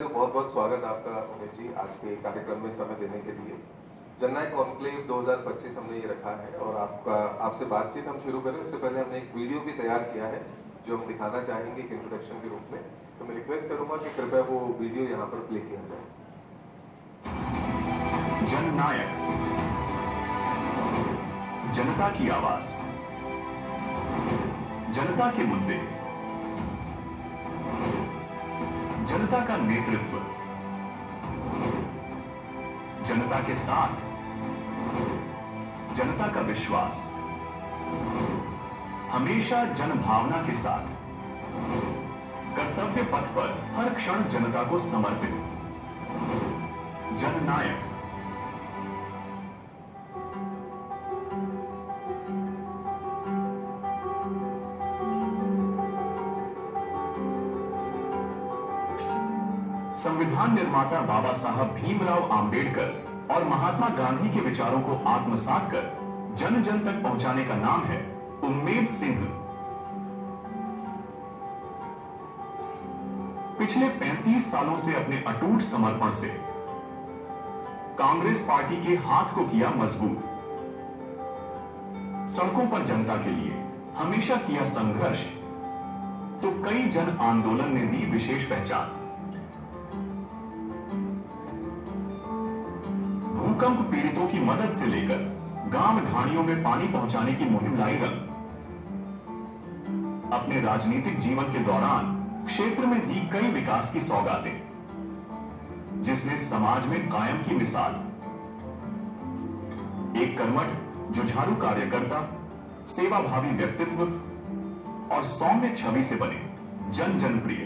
बहुत बहुत स्वागत आपका उमेश जी आज के कार्यक्रम में समय देने के लिए। जननायक कॉन्क्लेव 2025 हमने ये रखा है और आपसे बातचीत हम शुरू करें उससे पहले हमने एक वीडियो भी तैयार किया है जो हम दिखाना चाहेंगे एक इंट्रोडक्शन के रूप में। तो मैं रिक्वेस्ट करूंगा कि कृपया वो वीडियो यहाँ पर प्ले किया जाए। जननायक, जनता की आवाज, जनता के मुद्दे, जनता का नेतृत्व, जनता के साथ, जनता का विश्वास, हमेशा जनभावना के साथ, कर्तव्य पथ पर हर क्षण जनता को समर्पित। जननायक। संविधान निर्माता बाबा साहब भीमराव आंबेडकर और महात्मा गांधी के विचारों को आत्मसात कर जन जन तक पहुंचाने का नाम है उम्मेद सिंह। पिछले 35 सालों से अपने अटूट समर्पण से कांग्रेस पार्टी के हाथ को किया मजबूत। सड़कों पर जनता के लिए हमेशा किया संघर्ष, तो कई जन आंदोलन ने दी विशेष पहचान। भूकंप पीड़ितों की मदद से लेकर गांव ढाणियों में पानी पहुंचाने की मुहिम लाई रंग। अपने राजनीतिक जीवन के दौरान क्षेत्र में दी कई विकास की सौगातें, जिसने समाज में कायम की मिसाल। एक कर्मठ जुझारू कार्यकर्ता, सेवाभावी व्यक्तित्व और सौम्य छवि से बने जन जनप्रिय।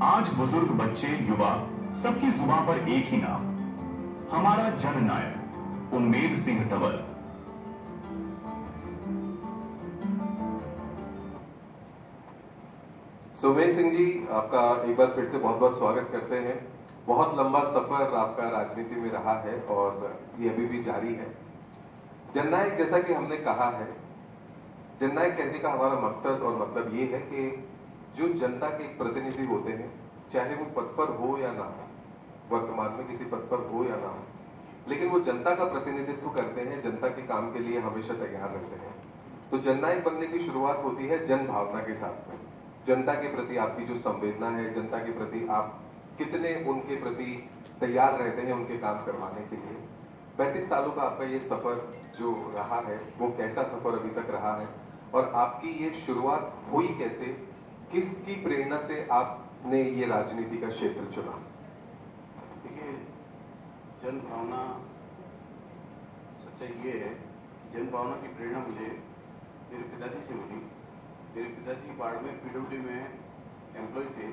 आज बुजुर्ग, बच्चे, युवा सबकी जुबान पर एक ही नाम, हमारा जननायक उम्मेद सिंह तंवर। उमेश सिंह जी, आपका एक बार फिर से बहुत बहुत स्वागत करते हैं। बहुत लंबा सफर आपका राजनीति में रहा है और ये अभी भी जारी है। जननायक, जैसा कि हमने कहा है, जननायक कहने का हमारा मकसद और मतलब ये है कि जो जनता के प्रतिनिधि होते हैं, चाहे वो पद पर हो या ना हो, वर्तमान में किसी पद पर हो या ना हो, लेकिन वो जनता का प्रतिनिधित्व करते हैं, जनता के काम के लिए हमेशा तैयार रहते हैं। तो जननायक बनने की शुरुआत होती है जन भावना के साथ में। जनता के प्रति आपकी जो संवेदना है, जनता के प्रति आप कितने उनके प्रति तैयार रहते हैं उनके काम करवाने के लिए। 35 सालों का आपका ये सफर जो रहा है, वो कैसा सफर अभी तक रहा है और आपकी ये शुरुआत हुई कैसे, किसकी प्रेरणा से आपने ये राजनीति का क्षेत्र चुना? जन भावना, सच्चाई ये है, जन भावना की प्रेरणा मुझे मेरे पिताजी से मिली। मेरे पिताजी बाड़मेर पीडब्ल्यूडी में एम्प्लॉय थे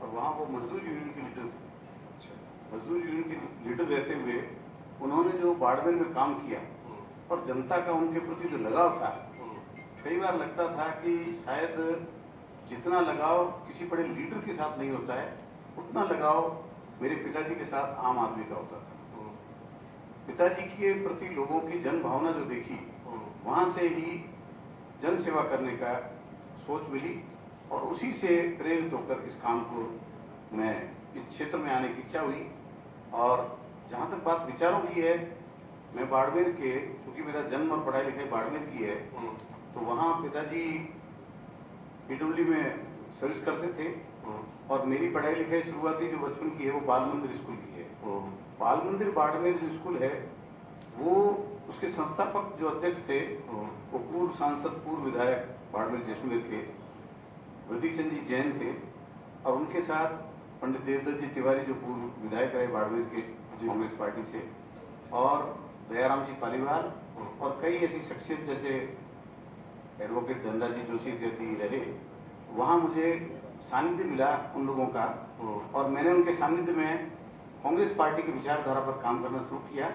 और वहाँ वो मजदूर यूनियन के लीडर थे। मजदूर यूनियन के लीडर रहते हुए उन्होंने जो बाड़मेर में काम किया और जनता का उनके प्रति जो लगाव था, कई बार लगता था कि शायद जितना लगाव किसी बड़े लीडर के साथ नहीं होता है, उतना लगाव मेरे पिताजी के साथ आम आदमी का होता था। पिताजी के प्रति लोगों की जन भावना जो देखी, वहां से ही जन सेवा करने का सोच मिली और उसी से प्रेरित होकर इस काम को मैं इस क्षेत्र में आने की इच्छा हुई। और जहां तक बात विचारों की है, मैं बाड़मेर के, चूंकि मेरा जन्म और पढ़ाई लिखाई बाड़मेर की है, तो वहाँ पिताजी पीडब्ल्यूडी में सर्विस करते थे और मेरी पढ़ाई लिखाई शुरुआती जो बचपन की है वो बाल मंदिर स्कूल की है। बाल मंदिर बाड़मेर जो स्कूल है, वो उसके संस्थापक जो अध्यक्ष थे वो पूर्व सांसद, पूर्व विधायक बाड़मेर जैसलमेर के वृद्धि चंद जी जैन थे और उनके साथ पंडित देवदत्त जी तिवारी जो पूर्व विधायक रहे बाड़मेर के कांग्रेस पार्टी से, और दयाराम जी पालीवाल और कई ऐसी शख्सियत जैसे एडवोकेट धनराज जी जोशी इत्यादि रहे। वहाँ मुझे सानिध्य मिला उन लोगों का और मैंने उनके सानिध्य में कांग्रेस पार्टी की विचारधारा पर काम करना शुरू किया।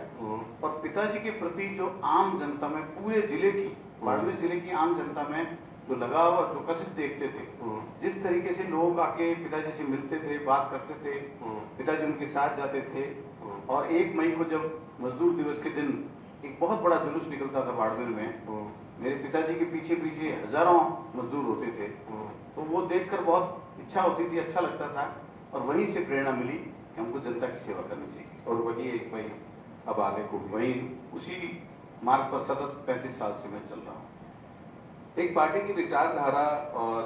और पिताजी के प्रति जो आम जनता में, पूरे जिले की, बाड़मेर जिले की आम जनता में जो लगाव और जो कशिश देखते थे, जिस तरीके से लोग आके पिताजी से मिलते थे, बात करते थे, पिताजी उनके साथ जाते थे। और 1 मई को जब मजदूर दिवस के दिन एक बहुत बड़ा जुलूस निकलता था बाड़मेर में, मेरे पिताजी के पीछे पीछे हजारों मजदूर होते थे, तो वो देखकर बहुत इच्छा होती थी, अच्छा लगता था और वहीं से प्रेरणा मिली कि हमको जनता की सेवा करनी चाहिए। और वही एक मई अब आने को भी। वहीं उसी मार्ग पर सतत 35 साल से मैं चल रहा हूँ। एक पार्टी की विचारधारा और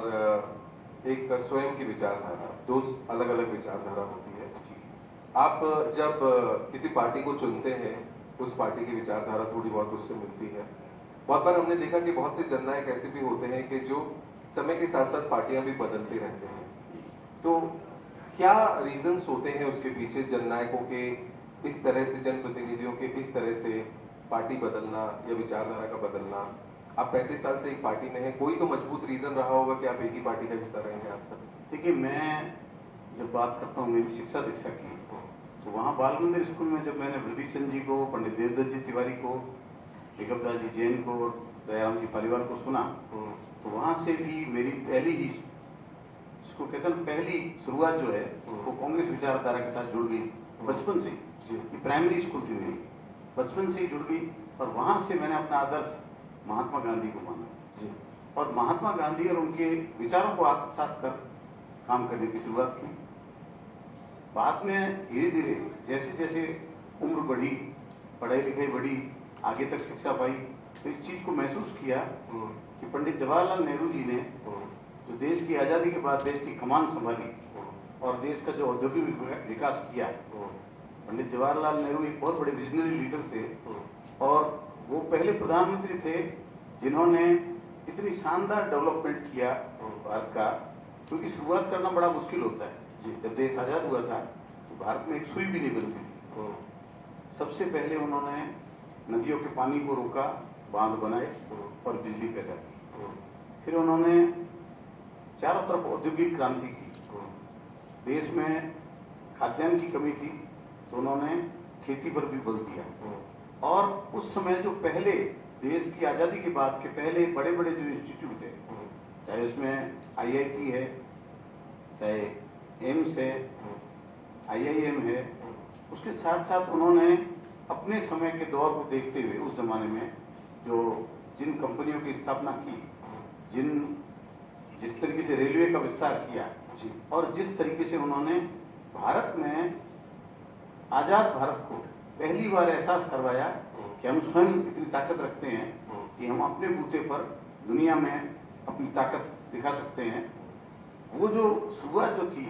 एक स्वयं की विचारधारा, दो अलग अलग विचारधारा होती है। आप जब किसी पार्टी को चुनते हैं, उस पार्टी की विचारधारा थोड़ी बहुत उससे मिलती है। बहुत बार हमने देखा कि बहुत से जननायक ऐसे भी होते हैं कि जो समय के साथ साथ पार्टियां भी बदलते रहते हैं। तो क्या रीजंस होते हैं उसके पीछे, जननायकों के इस तरह से, जनप्रतिनिधियों के इस तरह से पार्टी बदलना या विचारधारा का बदलना? आप 35 साल से एक पार्टी में हैं, कोई तो मजबूत रीजन रहा होगा कि आप एक ही पार्टी का हिस्सा रहे हैं आज तक। देखिए, मैं जब बात करता हूँ मेरी शिक्षा दीक्षा की, तो वहाँ बाल मंदिर स्कूल में जब मैंने वृद्धि चंद जी को, पंडित देवदत्त जी तिवारी को, एकमदास जी जैन को, दयाराम जी पालीवाल को सुना, तो वहाँ से भी मेरी पहली ही, इसको कहते हैं पहली शुरुआत जो है वो कांग्रेस विचारधारा के साथ जुड़ गई बचपन से। ये प्राइमरी स्कूल थी मेरी, बचपन से ही जुड़ गई। और वहाँ से मैंने अपना आदर्श महात्मा गांधी को माना और महात्मा गांधी और उनके विचारों को आत्मसात कर काम करने की शुरुआत की। बाद में धीरे धीरे जैसे जैसे उम्र बढ़ी, पढ़ाई लिखाई बढ़ी, आगे तक शिक्षा पाई, तो इस चीज को महसूस किया कि पंडित जवाहरलाल नेहरू जी ने जो देश की आजादी के बाद देश की कमान संभाली और देश का जो औद्योगिक विकास किया, पंडित जवाहरलाल नेहरू एक बहुत बड़े विजनरी लीडर थे और वो पहले प्रधानमंत्री थे जिन्होंने इतनी शानदार डेवलपमेंट किया भारत का, क्योंकि शुरुआत करना बड़ा मुश्किल होता है। जब देश आजाद हुआ था तो भारत में एक सुई भी नहीं बनती थी। सबसे पहले उन्होंने नदियों के पानी को रोका, बांध बनाए और बिजली पैदा की। फिर उन्होंने चारों तरफ औद्योगिक क्रांति की। देश में खाद्यान्न की कमी थी तो उन्होंने खेती पर भी बल दिया। और उस समय जो पहले देश की आजादी के बाद के पहले बड़े बड़े जो इंस्टीट्यूट है, चाहे उसमें IIT है, चाहे एम्स है, IIM है, उसके साथ साथ उन्होंने अपने समय के दौर को देखते हुए उस जमाने में जो जिन कंपनियों की स्थापना की, जिस तरीके से रेलवे का विस्तार किया और जिस तरीके से उन्होंने भारत में आजाद भारत को पहली बार एहसास करवाया कि हम स्वयं इतनी ताकत रखते हैं कि हम अपने बूते पर दुनिया में अपनी ताकत दिखा सकते हैं। वो जो शुरुआत जो थी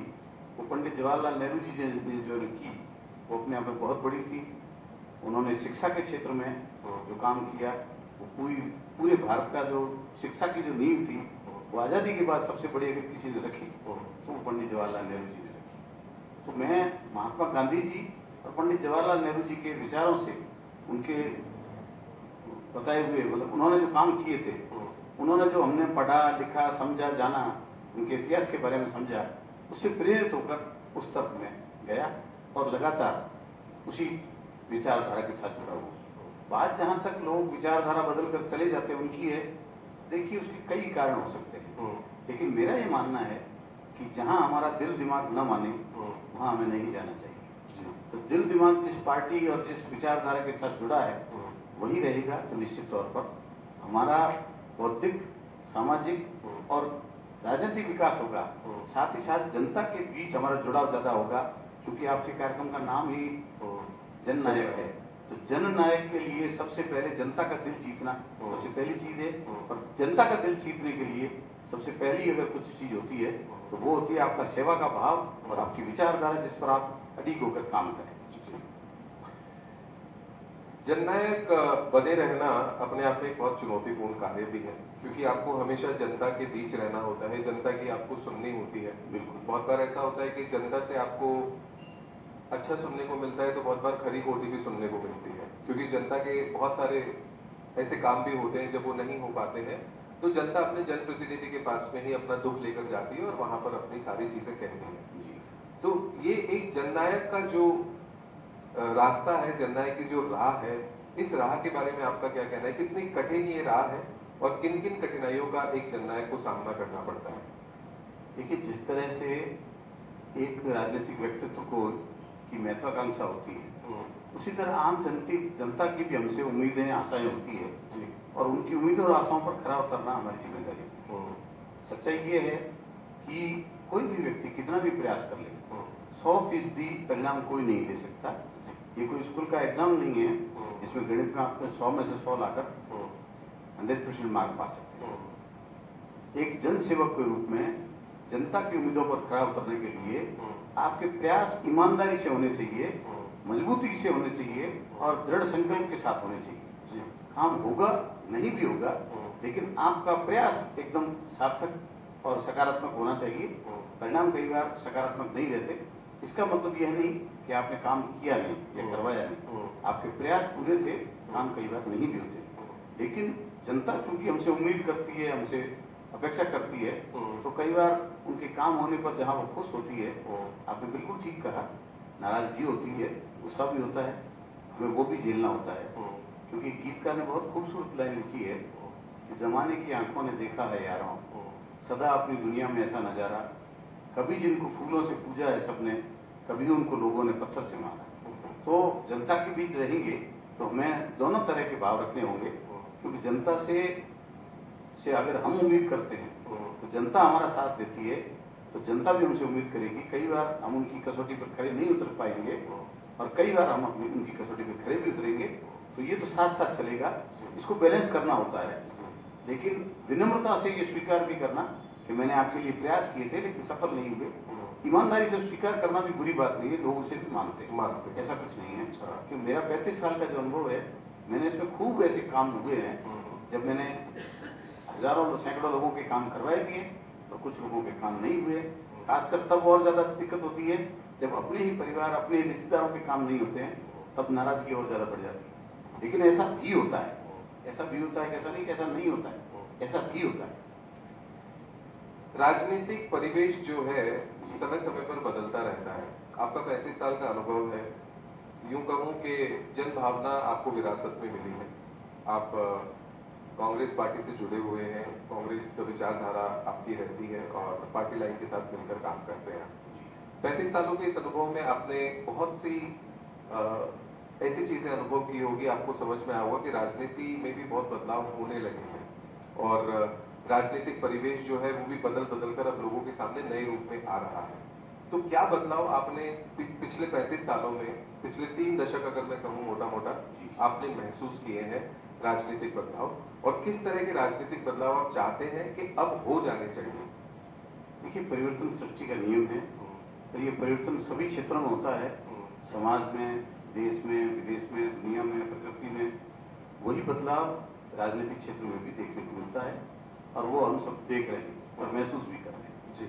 वो पंडित जवाहरलाल नेहरू जी ने जो की वो अपने आप में बहुत बड़ी थी। उन्होंने शिक्षा के क्षेत्र में जो काम किया वो पूरे भारत का जो शिक्षा की जो नींव थी वो आज़ादी के बाद सबसे बड़ी अगर किसी ने रखी तो वो पंडित जवाहरलाल नेहरू जी ने रखी। तो मैं महात्मा गांधी जी और पंडित जवाहरलाल नेहरू जी के विचारों से, उनके बताए हुए, मतलब उन्होंने जो काम किए थे, उन्होंने जो हमने पढ़ा लिखा समझा जाना, उनके इतिहास के बारे में समझा, उससे प्रेरित होकर उस तरफ में गया और लगातार उसी विचारधारा के साथ जुड़ा हुआ। बात जहां तक लोग विचारधारा बदल कर चले जाते हैं उनकी है, देखिए उसके कई कारण हो सकते हैं, लेकिन मेरा ये मानना है कि जहां हमारा दिल दिमाग न माने वहां हमें नहीं जाना चाहिए। तो दिल दिमाग जिस पार्टी और जिस विचारधारा के साथ जुड़ा है वही रहेगा, तो निश्चित तौर पर हमारा बौद्धिक, सामाजिक और राजनीतिक विकास होगा। साथ ही साथ जनता के बीच हमारा जुड़ाव ज्यादा होगा, क्योंकि आपके कार्यक्रम का नाम ही जननायक है। तो जननायक के लिए सबसे पहले जनता का दिल जीतना सबसे पहली चीज है, और जनता का दिल जीतने के लिए सबसे पहली अगर कुछ चीज होती है तो वो होती है आपका सेवा का भाव और आपकी विचारधारा जिस पर आप अडिग होकर काम करें। जननायक बने रहना अपने आप में एक बहुत चुनौतीपूर्ण कार्य भी है, क्योंकि आपको हमेशा जनता के बीच रहना होता है, जनता की आपको सुननी होती है। बिल्कुल। बहुत बार ऐसा होता है कि जनता से आपको अच्छा सुनने को मिलता है तो बहुत बार खरी खोटी भी सुनने को मिलती है, क्योंकि जनता के बहुत सारे ऐसे काम भी होते हैं जब वो नहीं हो पाते हैं तो जनता अपने जनप्रतिनिधि के पास में ही अपना दुख लेकर जाती है और वहां पर अपनी सारी चीजें कहती है। तो ये एक जननायक का जो रास्ता है, जननायक की जो राह है, इस राह के बारे में आपका क्या कहना है? कितनी कठिन ये राह है और किन किन कठिनाइयों का एक जननायक को सामना करना पड़ता है? देखिए, जिस तरह से एक राजनीतिक व्यक्तित्व को की महत्वाकांक्षा होती है, उसी तरह आम जनता की भी हमसे उम्मीदें, आशाएं होती है और उनकी उम्मीदों और आशाओं पर खरा उतरना हमारी जिम्मेदारी है। सच्चाई ये है कि कोई भी व्यक्ति कितना भी प्रयास कर ले, 100% परिणाम कोई नहीं दे सकता। ये कोई स्कूल का एग्जाम नहीं है जिसमें गणित में आप 100 में से 100 लाकर 100% मार्क पा सकते हैं। एक जन सेवक के रूप में जनता की उम्मीदों पर खरा उतरने के लिए आपके प्रयास ईमानदारी से होने चाहिए, मजबूती से होने चाहिए और दृढ़ संकल्प के साथ होने चाहिए। काम होगा नहीं भी होगा, लेकिन आपका प्रयास एकदम सार्थक और सकारात्मक होना चाहिए। परिणाम कई बार सकारात्मक नहीं रहते, इसका मतलब यह नहीं कि आपने काम किया नहीं या करवाया नहीं। आपके प्रयास पूरे थे, काम कई बार नहीं भी होते, लेकिन जनता चूंकि हमसे उम्मीद करती है, हमसे अपेक्षा करती है, तो कई बार उनके काम होने पर जहां वो खुश होती है, आपने बिल्कुल ठीक कहा, नाराजगी होती है, गुस्सा भी होता है, हमें वो भी झेलना होता है। क्योंकि गीतकार ने बहुत खूबसूरत लाइन लिखी है कि जमाने की आंखों ने देखा है यारों, सदा अपनी दुनिया में ऐसा नजारा, कभी जिनको फूलों से पूजा है सबने, कभी उनको लोगों ने पत्थर से मारा। तो जनता के बीच रहेंगे तो हमें दोनों तरह के भाव रखने होंगे, क्योंकि जनता से अगर हम उम्मीद करते हैं तो जनता हमारा साथ देती है, तो जनता भी हमसे उम्मीद करेगी। कई बार हम उनकी कसौटी पर खड़े नहीं उतर पाएंगे और कई बार हम अपनी उनकी कसौटी पर खड़े भी उतरेंगे, तो ये तो साथ साथ चलेगा। इसको बैलेंस करना होता है, लेकिन विनम्रता से ये स्वीकार भी करना कि मैंने आपके लिए प्रयास किए थे लेकिन सफल नहीं हुए। ईमानदारी से स्वीकार करना भी बुरी बात नहीं है, लोग उसे भी मानते हैं, ऐसा कुछ नहीं है। क्योंकि मेरा 35 साल का जो अनुभव है, मैंने इसमें खूब ऐसे काम हुए हैं जब मैंने हजारों सैकड़ों लोगों के काम करवाए भी हैं और कुछ लोगों के काम नहीं हुए। खासकर तब और ज्यादा दिक्कत होती है जब अपने ही परिवार, अपने रिश्तेदारों के काम नहीं होते हैं, तब नाराजगी और ज्यादा बढ़ जाती है। लेकिन ऐसा भी होता है, ऐसा भी होता है, ऐसा नहीं कि ऐसा नहीं होता है, ऐसा भी होता है। राजनीतिक परिवेश जो है समय समय पर बदलता रहता है। आपका 35 साल का अनुभव है, यूं कहूं कि जन भावना आपको विरासत में मिली है। आप कांग्रेस पार्टी से जुड़े हुए हैं, कांग्रेस विचारधारा आपकी रहती है और पार्टी लाइन के साथ मिलकर काम करते हैं। 35 सालों के इस अनुभव में आपने बहुत सी ऐसी चीजें अनुभव की होगी, आपको समझ में आया होगा कि राजनीति में भी बहुत बदलाव होने लगे हैं और राजनीतिक परिवेश जो है वो भी बदल बदल कर अब लोगों के सामने नए रूप में आ रहा है। तो क्या बदलाव आपने पिछले 35 सालों में, पिछले 3 दशक अगर मैं कहूँ मोटा मोटा, आपने महसूस किए हैं राजनीतिक बदलाव, और किस तरह के राजनीतिक बदलाव आप चाहते हैं कि अब हो जाने चाहिए? देखिए, परिवर्तन सृष्टि का नियम है और ये परिवर्तन सभी क्षेत्रों में होता है, समाज में, देश में, विदेश में, दुनिया में, प्रकृति में। वही बदलाव राजनीतिक क्षेत्र में भी देखने को मिलता है और वो हम सब देख रहे हैं और महसूस भी कर रहे हैं। जी,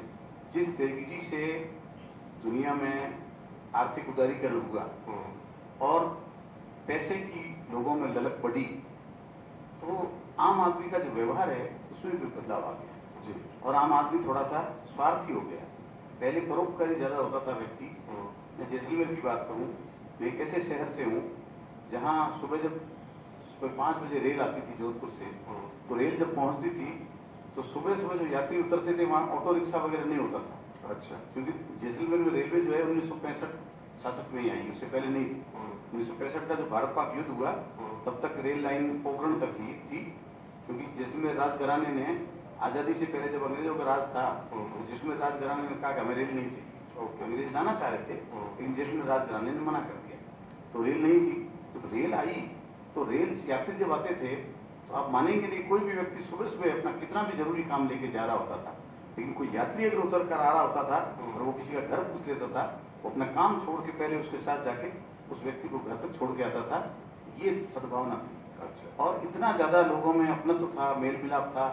जिस तेजी से दुनिया में आर्थिक उदारीकरण हुआ और पैसे की लोगों में ललक पड़ी, तो आम आदमी का जो व्यवहार है उसमें भी बदलाव आ गया जी, और आम आदमी थोड़ा सा स्वार्थी हो गया। पहले परोपकारी ज्यादा होता था व्यक्ति। मैं जैसलमेर की बात करूं, मैं एक ऐसे शहर से हूं जहां सुबह 5 बजे रेल आती थी जोधपुर से, तो रेल जब पहुंचती थी तो सुबह सुबह जो यात्री उतरते थे वहां ऑटो रिक्शा वगैरह नहीं होता था। अच्छा, क्योंकि जैसलमेर में रेलवे जो है 1965-66 में ही आई, उससे पहले नहीं थी। 1965 का जो भारत पाक युद्ध हुआ तब तक रेल लाइन पोखरण तक ही थी, क्योंकि जैसलमेर राजघराने ने आजादी से पहले जब अंग्रेजों का राज था, तो जैसलमेर राजघराने ने कहा कि हमें रेल नहीं चाहिए। अंग्रेज लाना चाह रहे थे लेकिन जैसलमेर राजघराने ने मना कर दिया, तो रेल नहीं थी। तो रेल आई, तो रेल यात्री जब आते थे तो आप मानेंगे नहीं, कोई भी व्यक्ति सुबह सुबह अपना कितना भी जरूरी काम लेके जा रहा होता था, लेकिन कोई यात्री अगर उतर कर आ रहा होता था और वो किसी का घर पूछ लेता था, वो अपना काम छोड़ के पहले उसके साथ जाके उस व्यक्ति को घर तक छोड़ के आता था। ये सद्भावना थी। अच्छा, और इतना ज्यादा लोगों में अपनत्व था, मेल मिलाप था,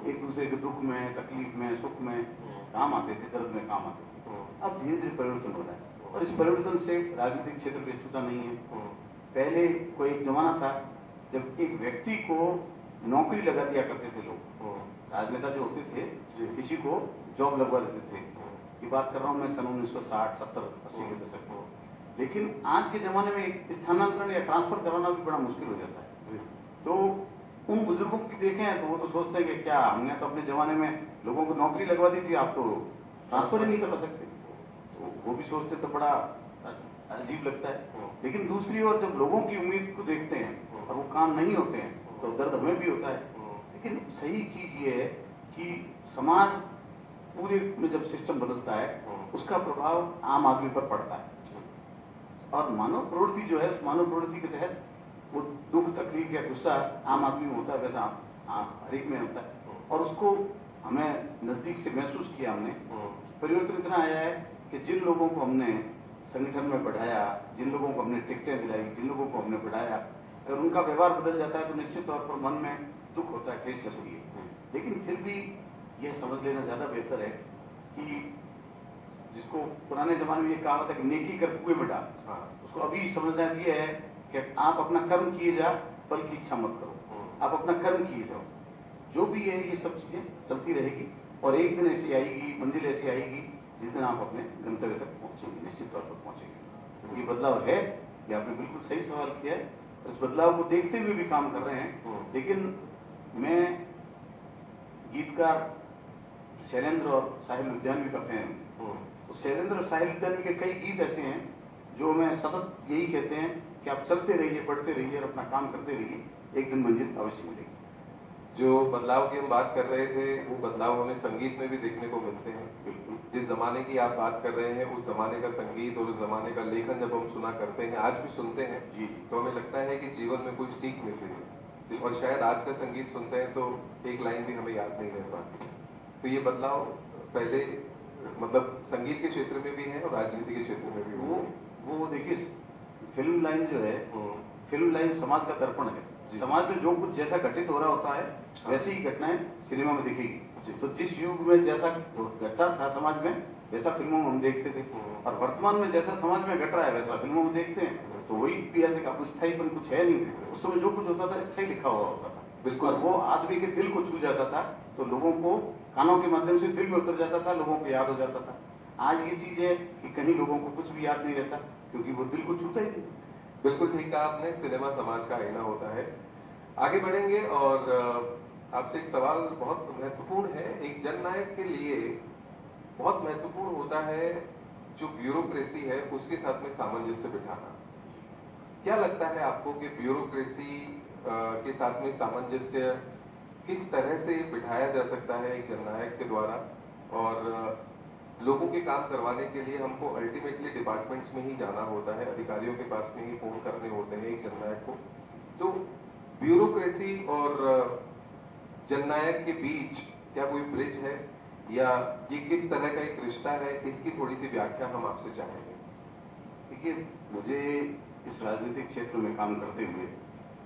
एक दूसरे के दुख में, तकलीफ में, सुख में काम आते थे, दर्द में काम आते थे। अब धीरे धीरे परिवर्तन हो रहा है और इस परिवर्तन से राजनीतिक क्षेत्र भी छूता नहीं है। पहले कोई एक जमाना था जब एक व्यक्ति को नौकरी लगा दिया करते थे लोग, राजनेता जो होते थे किसी को जॉब लगवा देते थे। ये बात कर रहा हूँ मैं सन 1960, 70, 80 के दशक में। लेकिन आज के जमाने में एक स्थानांतरण या ट्रांसफर कराना भी बड़ा मुश्किल हो जाता है। तो उन बुजुर्गों की देखें तो वो तो सोचते हैं कि क्या हमने तो अपने जमाने में लोगों को नौकरी लगवा दी थी, आप तो ट्रांसफर ही नहीं करवा सकते। तो वो भी सोचते तो बड़ा अजीब लगता है। लेकिन दूसरी ओर जब लोगों की उम्मीद को देखते हैं और वो काम नहीं होते हैं तो दर्द हमें भी होता है। लेकिन सही चीज ये है कि समाज पूरे में जब सिस्टम बदलता है उसका प्रभाव आम आदमी पर पड़ता है। और मानव प्रवृत्ति जो है, उस मानव प्रवृत्ति के तहत वो दुख, तकलीफ या गुस्सा आम आदमी में होता है, वैसा हर एक में होता है। और उसको हमें नजदीक से महसूस किया हमने। परिवर्तन इतना आया है कि जिन लोगों को हमने संगठन में बढ़ाया, जिन लोगों को हमने टिकटें दिलाई, जिन लोगों को हमने बढ़ाया, अगर उनका व्यवहार बदल जाता है तो निश्चित तौर पर मन में दुख होता है, ठेस लगती है। लेकिन फिर भी यह समझ लेना ज्यादा बेहतर है कि जिसको पुराने जमाने में ये कहा होता है कि नेकी कर कुएं में डाल, उसको अभी समझना ये है कि आप अपना कर्म किए जा, फल की इच्छा मत करो, आप अपना कर्म किए जाओ। जो भी है ये सब चीजें चलती रहेगी और एक दिन ऐसी आएगी, मंजिल ऐसी आएगी जिस दिन आप अपने गंतव्य तक पहुंचेंगे, निश्चित तौर पर पहुंचेंगे। ये बदलाव है, ये आपने बिल्कुल सही सवाल किया है। इस बदलाव को देखते हुए भी काम कर रहे हैं। लेकिन मैं गीतकार शैलेंद्र और साहिल लुधियानवी का फैन हूँ। तो शैलेंद्र और साहिल लुधियानवी के कई गीत ऐसे हैं जो मैं सतत यही कहते हैं कि आप चलते रहिए, बढ़ते रहिए और अपना काम करते रहिए, एक दिन मंजिल अवश्य मिलेगी। जो बदलाव की हम बात कर रहे थे, वो बदलाव हमें संगीत में भी देखने को मिलते हैं। बिल्कुल। जिस जमाने की आप बात कर रहे हैं, उस जमाने का संगीत और उस जमाने का लेखन जब हम सुना करते हैं, आज भी सुनते हैं जी। तो हमें लगता है कि जीवन में कोई सीख मिल रही है। और शायद आज का संगीत सुनते हैं तो एक लाइन भी हमें याद नहीं रह पाती। तो ये बदलाव पहले मतलब संगीत के क्षेत्र में भी है और राजनीति के क्षेत्र में भी वो देखिए, फिल्म लाइन जो है, फिल्म लाइन समाज का दर्पण है। समाज में जो कुछ जैसा घटित हो रहा होता है वैसे ही घटनाएं सिनेमा में दिखेगी। तो जिस युग में जैसा घटता था समाज में, वैसा फिल्मों में हम देखते थे, और वर्तमान में जैसा समाज में घट रहा है वैसा फिल्मों में देखते हैं। तो वही भी अब स्थायीपन कुछ है नहीं। उस समय जो कुछ होता था स्थायी लिखा हुआ होता था, बिल्कुल। और वो आदमी के दिल को छू जाता था, तो लोगों को कानों के माध्यम से दिल में उतर जाता था, लोगों को याद हो जाता था। आज ये चीज है कि कहीं लोगों को कुछ भी याद नहीं रहता, क्योंकि वो दिल को छूता ही नहीं। बिल्कुल ठीक कहा आपने, सिनेमा समाज का आईना होता है। आगे बढ़ेंगे और आपसे एक सवाल बहुत महत्वपूर्ण है। एक जननायक के लिए बहुत महत्वपूर्ण होता है जो ब्यूरोक्रेसी है उसके साथ में सामंजस्य बिठाना। क्या लगता है आपको कि ब्यूरोक्रेसी के साथ में सामंजस्य किस तरह से बिठाया जा सकता है एक जननायक के द्वारा? और लोगों के काम करवाने के लिए हमको अल्टीमेटली डिपार्टमेंट्स में ही जाना होता है, अधिकारियों के पास में ही फोन करने होते हैं एक जननायक को। तो ब्यूरोक्रेसी और जननायक के बीच क्या कोई ब्रिज है, या ये किस तरह का एक रिश्ता है? इसकी थोड़ी सी व्याख्या हम आपसे चाहेंगे। देखिए, मुझे इस राजनीतिक क्षेत्र में काम करते हुए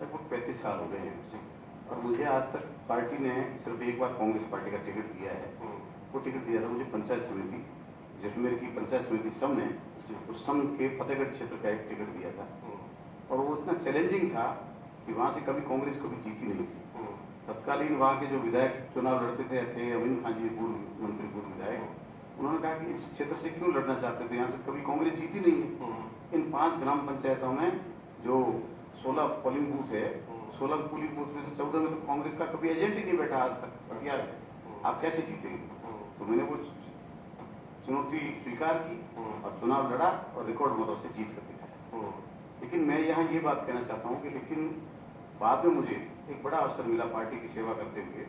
लगभग 35 साल हो गए हैं, और मुझे आज तक पार्टी ने सिर्फ एक बार कांग्रेस पार्टी का टिकट दिया है। वो टिकट दिया था मुझे पंचायत समिति, जैसलमेर की पंचायत समिति सम ने, उस सम के फतेहगढ़ क्षेत्र का एक टिकट दिया था। और वो इतना चैलेंजिंग था कि वहां से कभी कांग्रेस कभी जीती नहीं थी। तत्कालीन वहां के जो विधायक चुनाव लड़ते थे अमीन खान जी, पूर्व मंत्री, पूर्व विधायक, उन्होंने कहा कि इस क्षेत्र से क्यों लड़ना चाहते थे, यहाँ से कभी कांग्रेस जीती नहीं है। इन 5 ग्राम पंचायतों में जो 16 पोलिंग बूथ है, 16 पोलिंग बूथ में से 14 में तो कांग्रेस का कभी एजेंट ही नहीं बैठा आज तक इतिहास से। आप कैसे जीतेंगे? तो मैंने वो चुनौती स्वीकार की और चुनाव लड़ा और रिकॉर्ड मतों से जीत कर दिखाया। लेकिन मैं यहाँ ये बात कहना चाहता हूँ कि लेकिन बाद में मुझे एक बड़ा अवसर मिला पार्टी की सेवा करते हुए।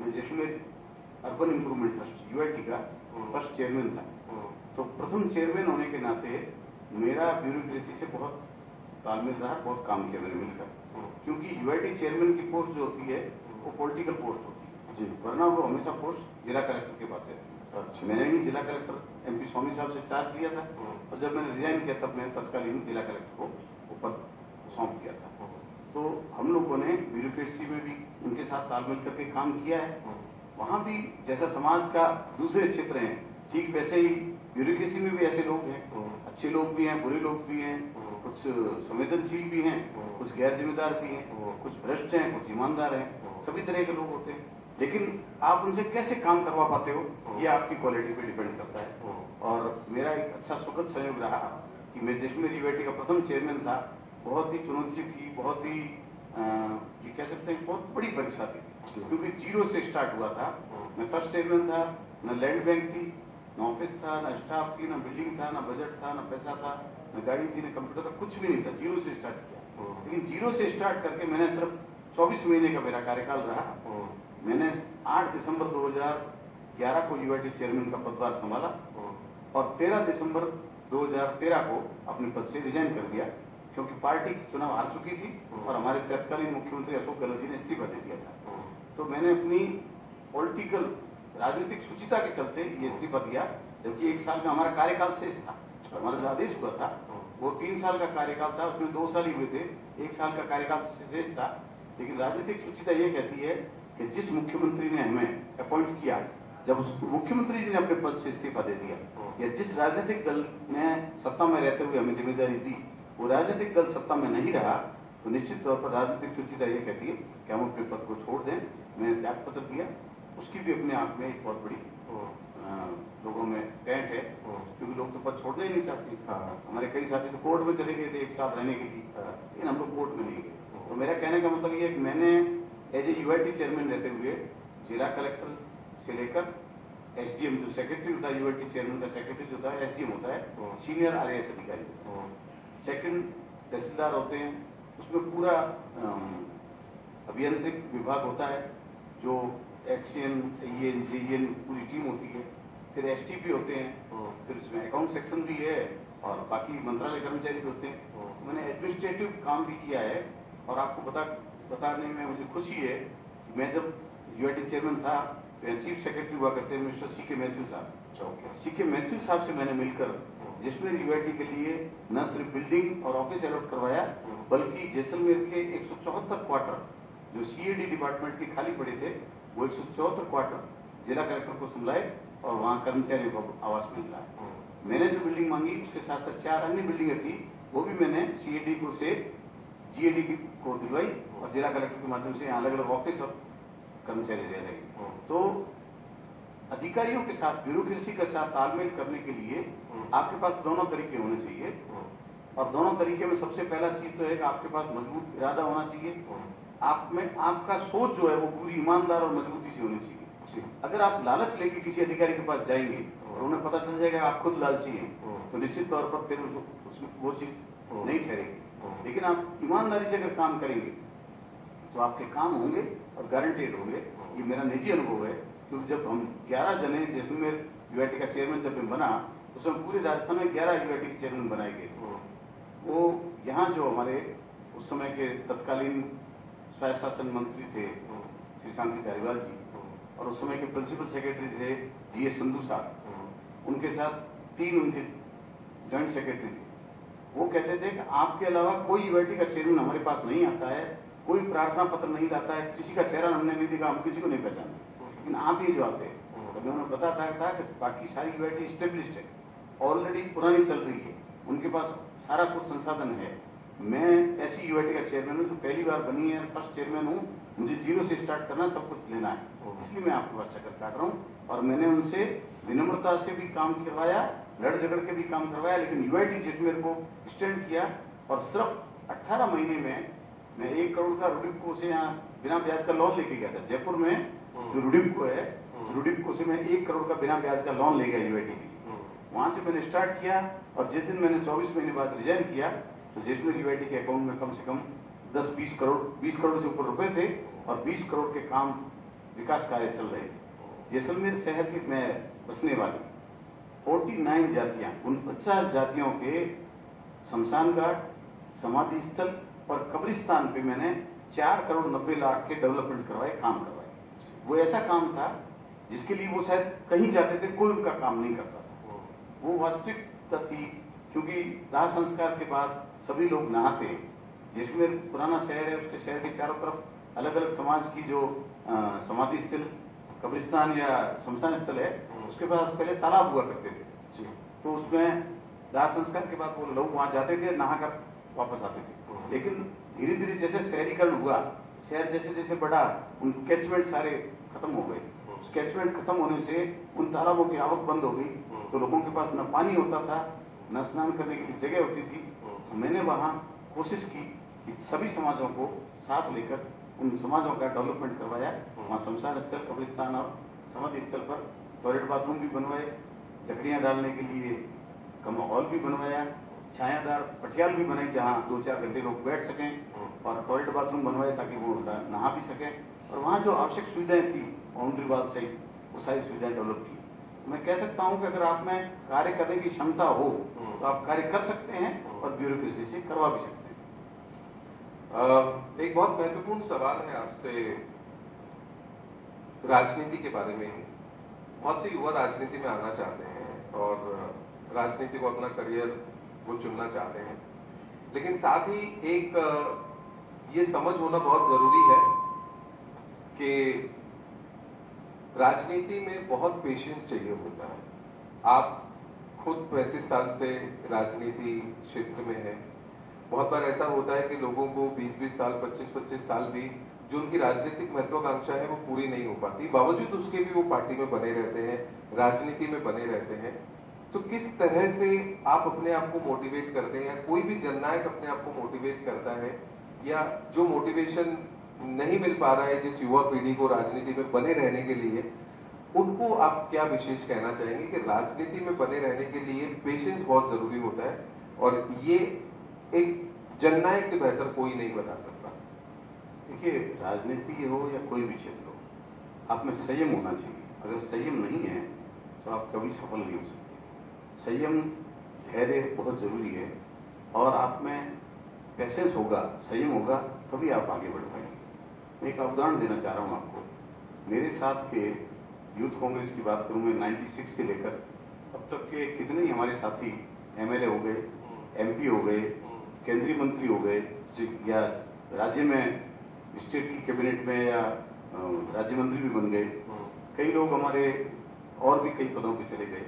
मैं Jaisalmer urban improvement trust UIT का फर्स्ट चेयरमैन था। तो प्रथम चेयरमैन होने के नाते मेरा ब्यूरोक्रेसी से बहुत तालमेल रहा, बहुत काम किया मैंने मिलकर, क्योंकि यूआईटी चेयरमैन की पोस्ट जो होती है वो पॉलिटिकल पोस्ट होती है जी, वरना वो हमेशा पोस्ट जिला कलेक्टर के पास रहती है। अच्छा। मैंने ही जिला कलेक्टर एमपी स्वामी साहब से चार्ज लिया था, और जब मैंने रिजाइन किया तब मैंने तत्कालीन जिला कलेक्टर को वो पद सौंप दिया था। तो हम लोगों ने ब्यूरोक्रेसी में भी उनके साथ तालमेल करके काम किया है। वहां भी जैसा समाज का दूसरे क्षेत्र हैं, ठीक वैसे ही ब्यूरोक्रेसी में भी ऐसे लोग हैं, अच्छे लोग भी हैं, बुरे लोग भी हैं, कुछ संवेदनशील भी हैं, कुछ गैर जिम्मेदार भी हैं, कुछ भ्रष्ट हैं, कुछ ईमानदार हैं, सभी तरह के लोग होते हैं। लेकिन आप उनसे कैसे काम करवा पाते हो, ये आपकी क्वालिटी पे डिपेंड करता है। और मेरा एक अच्छा सुखद संयोग रहा कि मैं जैसलमेर यूआईटी का प्रथम चेयरमैन था। बहुत ही चुनौती थी, बहुत ही ये कह सकते हैं बहुत बड़ी परीक्षा थी, क्योंकि 0 से स्टार्ट हुआ था। मैं फर्स्ट चेयरमैन था, न लैंड बैंक थी, न ऑफिस था, न स्टाफ थी, न बिल्डिंग था, न बजट था, न पैसा था, न गाड़ी थी, न कंप्यूटर था, कुछ भी नहीं था। 0 से स्टार्ट किया। लेकिन 0 से स्टार्ट करके मैंने सिर्फ 24 महीने का मेरा कार्यकाल रहा। मैंने 8 दिसंबर 2011 को यूआईटी चेयरमैन का पदभार संभाला, और 13 दिसंबर 2013 को अपने पद से रिजाइन कर दिया, क्योंकि पार्टी चुनाव हार चुकी थी और हमारे तत्कालीन मुख्यमंत्री अशोक गहलोत जी ने इस्तीफा दे दिया था। तो मैंने अपनी पॉलिटिकल राजनीतिक शुचिता के चलते ये इस्तीफा दिया, जबकि 1 साल का हमारा कार्यकाल शेष था। हमारा जो आदेश हुआ था वो 3 साल का कार्यकाल था, उसमें 2 साल ही हुए थे, 1 साल का कार्यकाल शेष था। लेकिन राजनीतिक शुचिता ये कहती है कि जिस मुख्यमंत्री ने हमें अपॉइंट किया, जब उस मुख्यमंत्री जी ने अपने पद से इस्तीफा दे दिया, या जिस राजनीतिक दल ने सत्ता में रहते हुए हमें जिम्मेदारी दी, वो राजनीतिक दल सत्ता में नहीं रहा, तो निश्चित तौर पर राजनीतिक शुचिता ये कहती है कि हम अपने पद को छोड़ दें। मैंने त्याग पत्र दिया, उसकी भी अपने आप में एक बहुत बड़ी लोगों में पैंट है, क्योंकि लोग तो पद छोड़ना ही नहीं चाहते। हमारे कई साथी तो कोर्ट में चले गए थे 1 साल रहने के लिए, लेकिन हम लोग कोर्ट में नहीं गए। तो मेरा कहने का मतलब ये है कि मैंने एज ए यूआईटी चेयरमैन रहते हुए जिला कलेक्टर से लेकर एसडीएम, जो सेक्रेटरी होता है यूआईटी चेयरमैन का सेक्रेटरी जो होता है एसडीएम होता है, सीनियर आरएएस अधिकारी, सेकंड तहसीलदार होते हैं, उसमें पूरा अभियांत्रिक विभाग होता है, जो एक्सीएन, ईएन, जेईएन पूरी टीम होती है, फिर एसटीपी होते हैं, फिर इसमें अकाउंट सेक्शन भी है और बाकी मंत्रालय कर्मचारी भी होते हैं। मैंने एडमिनिस्ट्रेटिव काम भी किया है, और आपको बताने में मुझे खुशी है कि मैं जब यूआईटी चेयरमैन था तो चीफ सेक्रेटरी हुआ करते हैं मिस्टर सीके मैथ्यू साहब। सीके मैथ्यू साहब से मैंने मिलकर जिसमें यूआईटी के लिए न सिर्फ बिल्डिंग और ऑफिस अलॉट करवाया, बल्कि जैसलमेर के 174 क्वार्टर जो सीएडी डिपार्टमेंट के खाली पड़े थे, वो 174 क्वार्टर जिला कलेक्टर को संभाले और वहाँ कर्मचारियों को आवास मिल रहा है। मैंने जो बिल्डिंग मांगी उसके साथ साथ 4 अन्य बिल्डिंगें थी, वो भी मैंने सीएडी को से जीएडी को दिलवाई और जिला कलेक्टर के माध्यम से यहाँ अलग अलग ऑफिस और कर्मचारी रह रहे। तो अधिकारियों के साथ, ब्यूरोक्रेसी के साथ तालमेल करने के लिए आपके पास दोनों तरीके होने चाहिए, और दोनों तरीके में सबसे पहला चीज तो है कि आपके पास मजबूत इरादा होना चाहिए, आप में आपका सोच जो है वो पूरी ईमानदार और मजबूती से होनी चाहिए। अगर आप लालच लेके किसी अधिकारी के पास जाएंगे और उन्हें पता चल जाएगा आप खुद लालची हैं, तो निश्चित तौर पर फिर उसमें वो चीज नहीं ठहरेगी। लेकिन आप ईमानदारी से अगर काम करेंगे तो आपके काम होंगे और गारंटेड होंगे। ये मेरा निजी अनुभव है, क्योंकि जब हम 11 जने जैसलमेर यूआईटी का चेयरमैन जब मैं बना, उसमें पूरे राजस्थान में 11 यूआईटी के चेयरमैन बनाए गए थे। वो यहाँ जो हमारे उस समय के तत्कालीन स्वायत्त शासन मंत्री थे श्री शांति धारीवाल जी, और उस समय के प्रिंसिपल सेक्रेटरी थे जीएस संधू साहब, उनके साथ 3 उनके ज्वाइंट सेक्रेटरी थे। वो कहते थे कि आपके अलावा कोई यूआईटी का चेयरमैन हमारे पास नहीं आता है, कोई प्रार्थना पत्र नहीं लाता है, किसी का चेहरा हमने नहीं देखा, हम किसी को नहीं पहचानते, लेकिन आप ये जो आते हैं, तो मैं उन्हें बताता था कि बाकी सारी यूआईटी स्टेब्लिश्ड है, ऑलरेडी पुरानी चल रही है, उनके पास सारा कुछ संसाधन है। मैं ऐसी यूआईटी का चेयरमैन हूँ जो पहली बार बनी है, फर्स्ट चेयरमैन हूँ, मुझे 0 से स्टार्ट करना, सब कुछ लेना है, इसलिए मैं आपके पास चक्कर काट रहा हूँ। और मैंने उनसे विनम्रता से भी काम करवाया, लड़ झगड़ के भी काम करवाया, लेकिन यूआईटी जैसलमेर को स्टैंड किया, और सिर्फ 18 महीने में मैं 1 करोड़ का रुडिप्को से यहाँ बिना ब्याज का लोन लेके गया था। जयपुर में जो रुडिप्को है, रुडिप्को से मैं 1 करोड़ का बिना ब्याज का लोन ले गया यूआईटी के लिए। वहां से मैंने स्टार्ट किया, और जिस दिन मैंने 24 महीने बाद रिजाइन किया, तो जैसलमेर यूआईटी के अकाउंट में कम से कम 10-20 करोड़, 20 करोड़ से ऊपर रुपए थे, और 20 करोड़ के काम विकास कार्य चल रहे थे। जैसलमेर शहर के में बसने वाली 49 जातियां, उन 50 जातियों के शमशान घाट, समाधि स्थल और कब्रिस्तान पे मैंने 4 करोड़ 90 लाख के डेवलपमेंट करवाए, काम करवाए। वो ऐसा काम था जिसके लिए वो शायद कहीं जाते थे, कोई उनका काम नहीं करता था। वो वास्तविकता थी, क्योंकि दाह संस्कार के बाद सभी लोग नहाते हैं। जैसलमेर पुराना शहर है, उसके शहर के चारों तरफ अलग अलग समाज की जो समाधि स्थल, कब्रिस्तान या शमशान स्थल है, उसके पास पहले तालाब हुआ करते थे, तो उसमें दाह संस्कार के बाद वो लोग वहां जाते थे, नहाकर वापस आते थे। लेकिन धीरे धीरे जैसे शहरीकरण हुआ, शहर जैसे जैसे बढ़ा, उन कैचमेंट सारे खत्म हो गए। उस कैचमेंट खत्म होने से उन तालाबों की आवक बंद हो गई, तो लोगों के पास न पानी होता था, न स्नान करने की जगह होती थी। तो मैंने वहाँ कोशिश की कि सभी समाजों को साथ लेकर उन समाजों का डेवलपमेंट करवाया। वहाँ शमशान स्थल, कब्रिस्तान और समाधि स्थल पर टॉयलेट बाथरूम भी बनवाए, लकड़ियाँ डालने के लिए कम हॉल भी बनवाया, छायादार पटियाल भी बनाई जहाँ 2-4 घंटे लोग बैठ सकें, और टॉयलेट बाथरूम बनवाए ताकि वो नहा भी सकें। और वहाँ जो आवश्यक सुविधाएं थी बाउंड्री वाल सहित, वो सारी सुविधाएं डेवलप की। मैं कह सकता हूं कि अगर आप में कार्य करने की क्षमता हो तो आप कार्य कर सकते हैं और ब्यूरोक्रेसी से करवा भी सकते हैं। एक बहुत महत्वपूर्ण सवाल है आपसे राजनीति के बारे में। बहुत से युवा राजनीति में आना चाहते हैं और राजनीति को अपना करियर वो चुनना चाहते हैं, लेकिन साथ ही एक ये समझ होना बहुत जरूरी है कि राजनीति में बहुत पेशेंस चाहिए होता है। आप खुद 35 साल से राजनीति क्षेत्र में हैं। बहुत बार ऐसा होता है कि लोगों को 20-20 साल, 25-25 साल भी जो उनकी राजनीतिक महत्वाकांक्षा है वो पूरी नहीं हो पाती, बावजूद उसके भी वो पार्टी में बने रहते हैं, राजनीति में बने रहते हैं। तो किस तरह से आप अपने आप को मोटिवेट करते हैं, या कोई भी जननायक अपने आप को मोटिवेट करता है, या जो मोटिवेशन नहीं मिल पा रहा है जिस युवा पीढ़ी को राजनीति में बने रहने के लिए, उनको आप क्या विशेष कहना चाहेंगे कि राजनीति में बने रहने के लिए पेशेंस बहुत जरूरी होता है और ये एक जननायक से बेहतर कोई नहीं बता सकता। देखिए, राजनीति हो या कोई भी क्षेत्र हो, आप में संयम होना चाहिए। अगर संयम नहीं है तो आप कभी सफल नहीं हो सकते। संयम, धैर्य बहुत जरूरी है और आप में पेशेंस होगा, संयम होगा, तभी आप आगे बढ़ पाएंगे। मैं एक उदाहरण देना चाह रहा हूं आपको। मेरे साथ के यूथ कांग्रेस की बात करूं मैं, 96 से लेकर अब तक के कितने ही हमारे साथी एमएलए हो गए, एमपी हो गए, केंद्रीय मंत्री हो गए, या राज्य में स्टेट की कैबिनेट में या राज्य मंत्री भी बन गए। कई लोग हमारे और भी कई पदों पे चले गए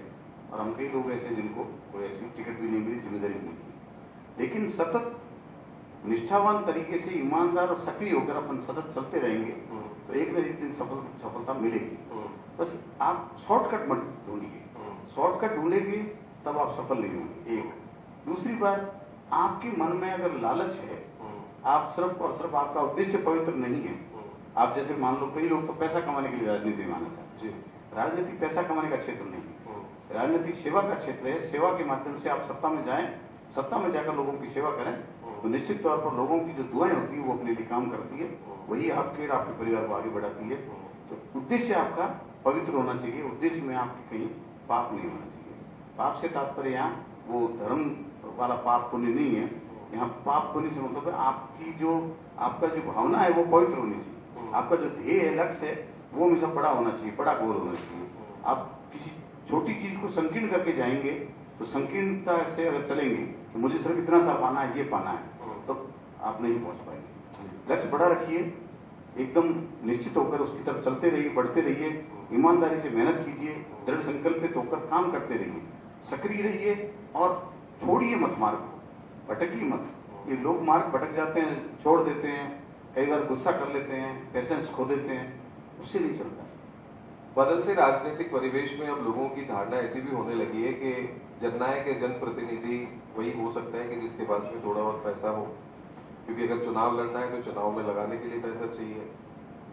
और हम कई लोग ऐसे जिनको कोई ऐसी टिकट भी नहीं मिली, जिम्मेदारी भी नहीं मिली। लेकिन सतत निष्ठावान तरीके से ईमानदार और सक्रिय होकर अपन सतत चलते रहेंगे तो एक न एक दिन सफलता मिलेगी। बस आप शॉर्टकट मत ढूंढिए। शॉर्टकट ढूंढेंगे तब आप सफल नहीं होंगे। एक दूसरी बात, आपके मन में अगर लालच है, आप सिर्फ और सिर्फ आपका उद्देश्य पवित्र नहीं है। आप जैसे मान लो, कई लोग तो पैसा कमाने के लिए राजनीति में आना चाहते हैं। राजनीति पैसा कमाने का क्षेत्र नहीं है, राजनीति सेवा का क्षेत्र है। सेवा के माध्यम से आप सत्ता में जाएं, सत्ता में जाकर लोगों की सेवा करें तो निश्चित तौर पर लोगों की जो दुआएं होती है वो अपने लिए काम करती है, वही आपके और आपके परिवार को आगे बढ़ाती है। तो उद्देश्य आपका पवित्र होना चाहिए, उद्देश्य में आपके कहीं पाप नहीं होना चाहिए। पाप से तात्पर्य यहाँ वो धर्म वाला पाप पुण्य नहीं है। यहाँ पाप पुण्य से मतलब है आपका जो भावना है वो पवित्र होनी चाहिए। आपका जो ध्येय है, लक्ष्य है, वो हमेशा बड़ा होना चाहिए, बड़ा गोल होना चाहिए। आप किसी छोटी चीज को संकीर्ण करके जाएंगे तो संकीर्णता से अगर चलेंगे तो मुझे सिर्फ इतना सा पाना है, ये पाना है, तो आप नहीं पहुंच पाएंगे। लक्ष्य बड़ा रखिए, एकदम निश्चित होकर उसकी तरफ चलते रहिए, बढ़ते रहिए, ईमानदारी से मेहनत कीजिए, दृढ़ संकल्पित होकर काम करते रहिए, सक्रिय रहिए और छोड़िए मत मार्ग को, भटकिए मत। ये लोग मार्ग भटक जाते हैं, छोड़ देते हैं, कई बार गुस्सा कर लेते हैं, पेशेंस खो देते हैं, उससे नहीं चलता। बदलते राजनीतिक परिवेश में अब लोगों की धारणा ऐसी भी होने लगी है कि जननायक या जनप्रतिनिधि वही हो सकता है कि जिसके पास में थोड़ा बहुत पैसा हो, क्योंकि अगर चुनाव लड़ना है तो चुनाव में लगाने के लिए पैसा चाहिए।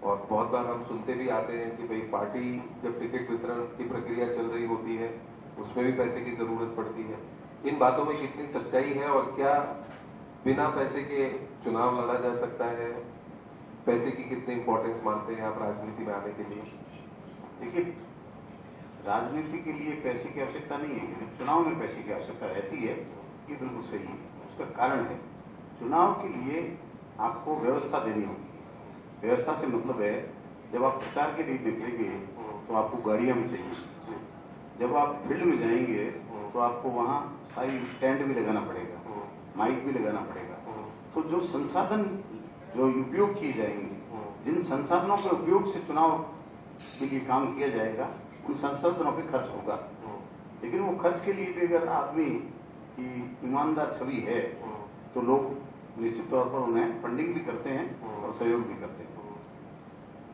और बहुत बार हम सुनते भी आते हैं कि भाई पार्टी जब टिकट वितरण की प्रक्रिया चल रही होती है उसमें भी पैसे की जरूरत पड़ती है। इन बातों में कितनी सच्चाई है और क्या बिना पैसे के चुनाव लड़ा जा सकता है? पैसे की कितनी इंपॉर्टेंस मानते हैं आप राजनीति में आने के लिए? देखिए, राजनीति के लिए पैसे की आवश्यकता नहीं है, लेकिन चुनाव में पैसे की आवश्यकता रहती है, ये बिल्कुल सही है। उसका कारण है, चुनाव के लिए आपको व्यवस्था देनी होती है। व्यवस्था से मतलब है, जब आप प्रचार के लिए निकलेंगे तो आपको गाड़ियां भी चाहिए, जब आप फील्ड में जाएंगे तो आपको वहाँ सारी टेंट भी लगाना पड़ेगा, माइक भी लगाना पड़ेगा। तो जो संसाधन जो उपयोग किए जाएंगे, जिन संसाधनों के उपयोग से चुनाव के लिए काम किया जाएगा, उन संसाधनों पर खर्च होगा। लेकिन वो खर्च के लिए भी अगर आदमी की ईमानदार छवि है तो लोग निश्चित तौर पर उन्हें फंडिंग भी करते हैं और सहयोग भी करते हैं।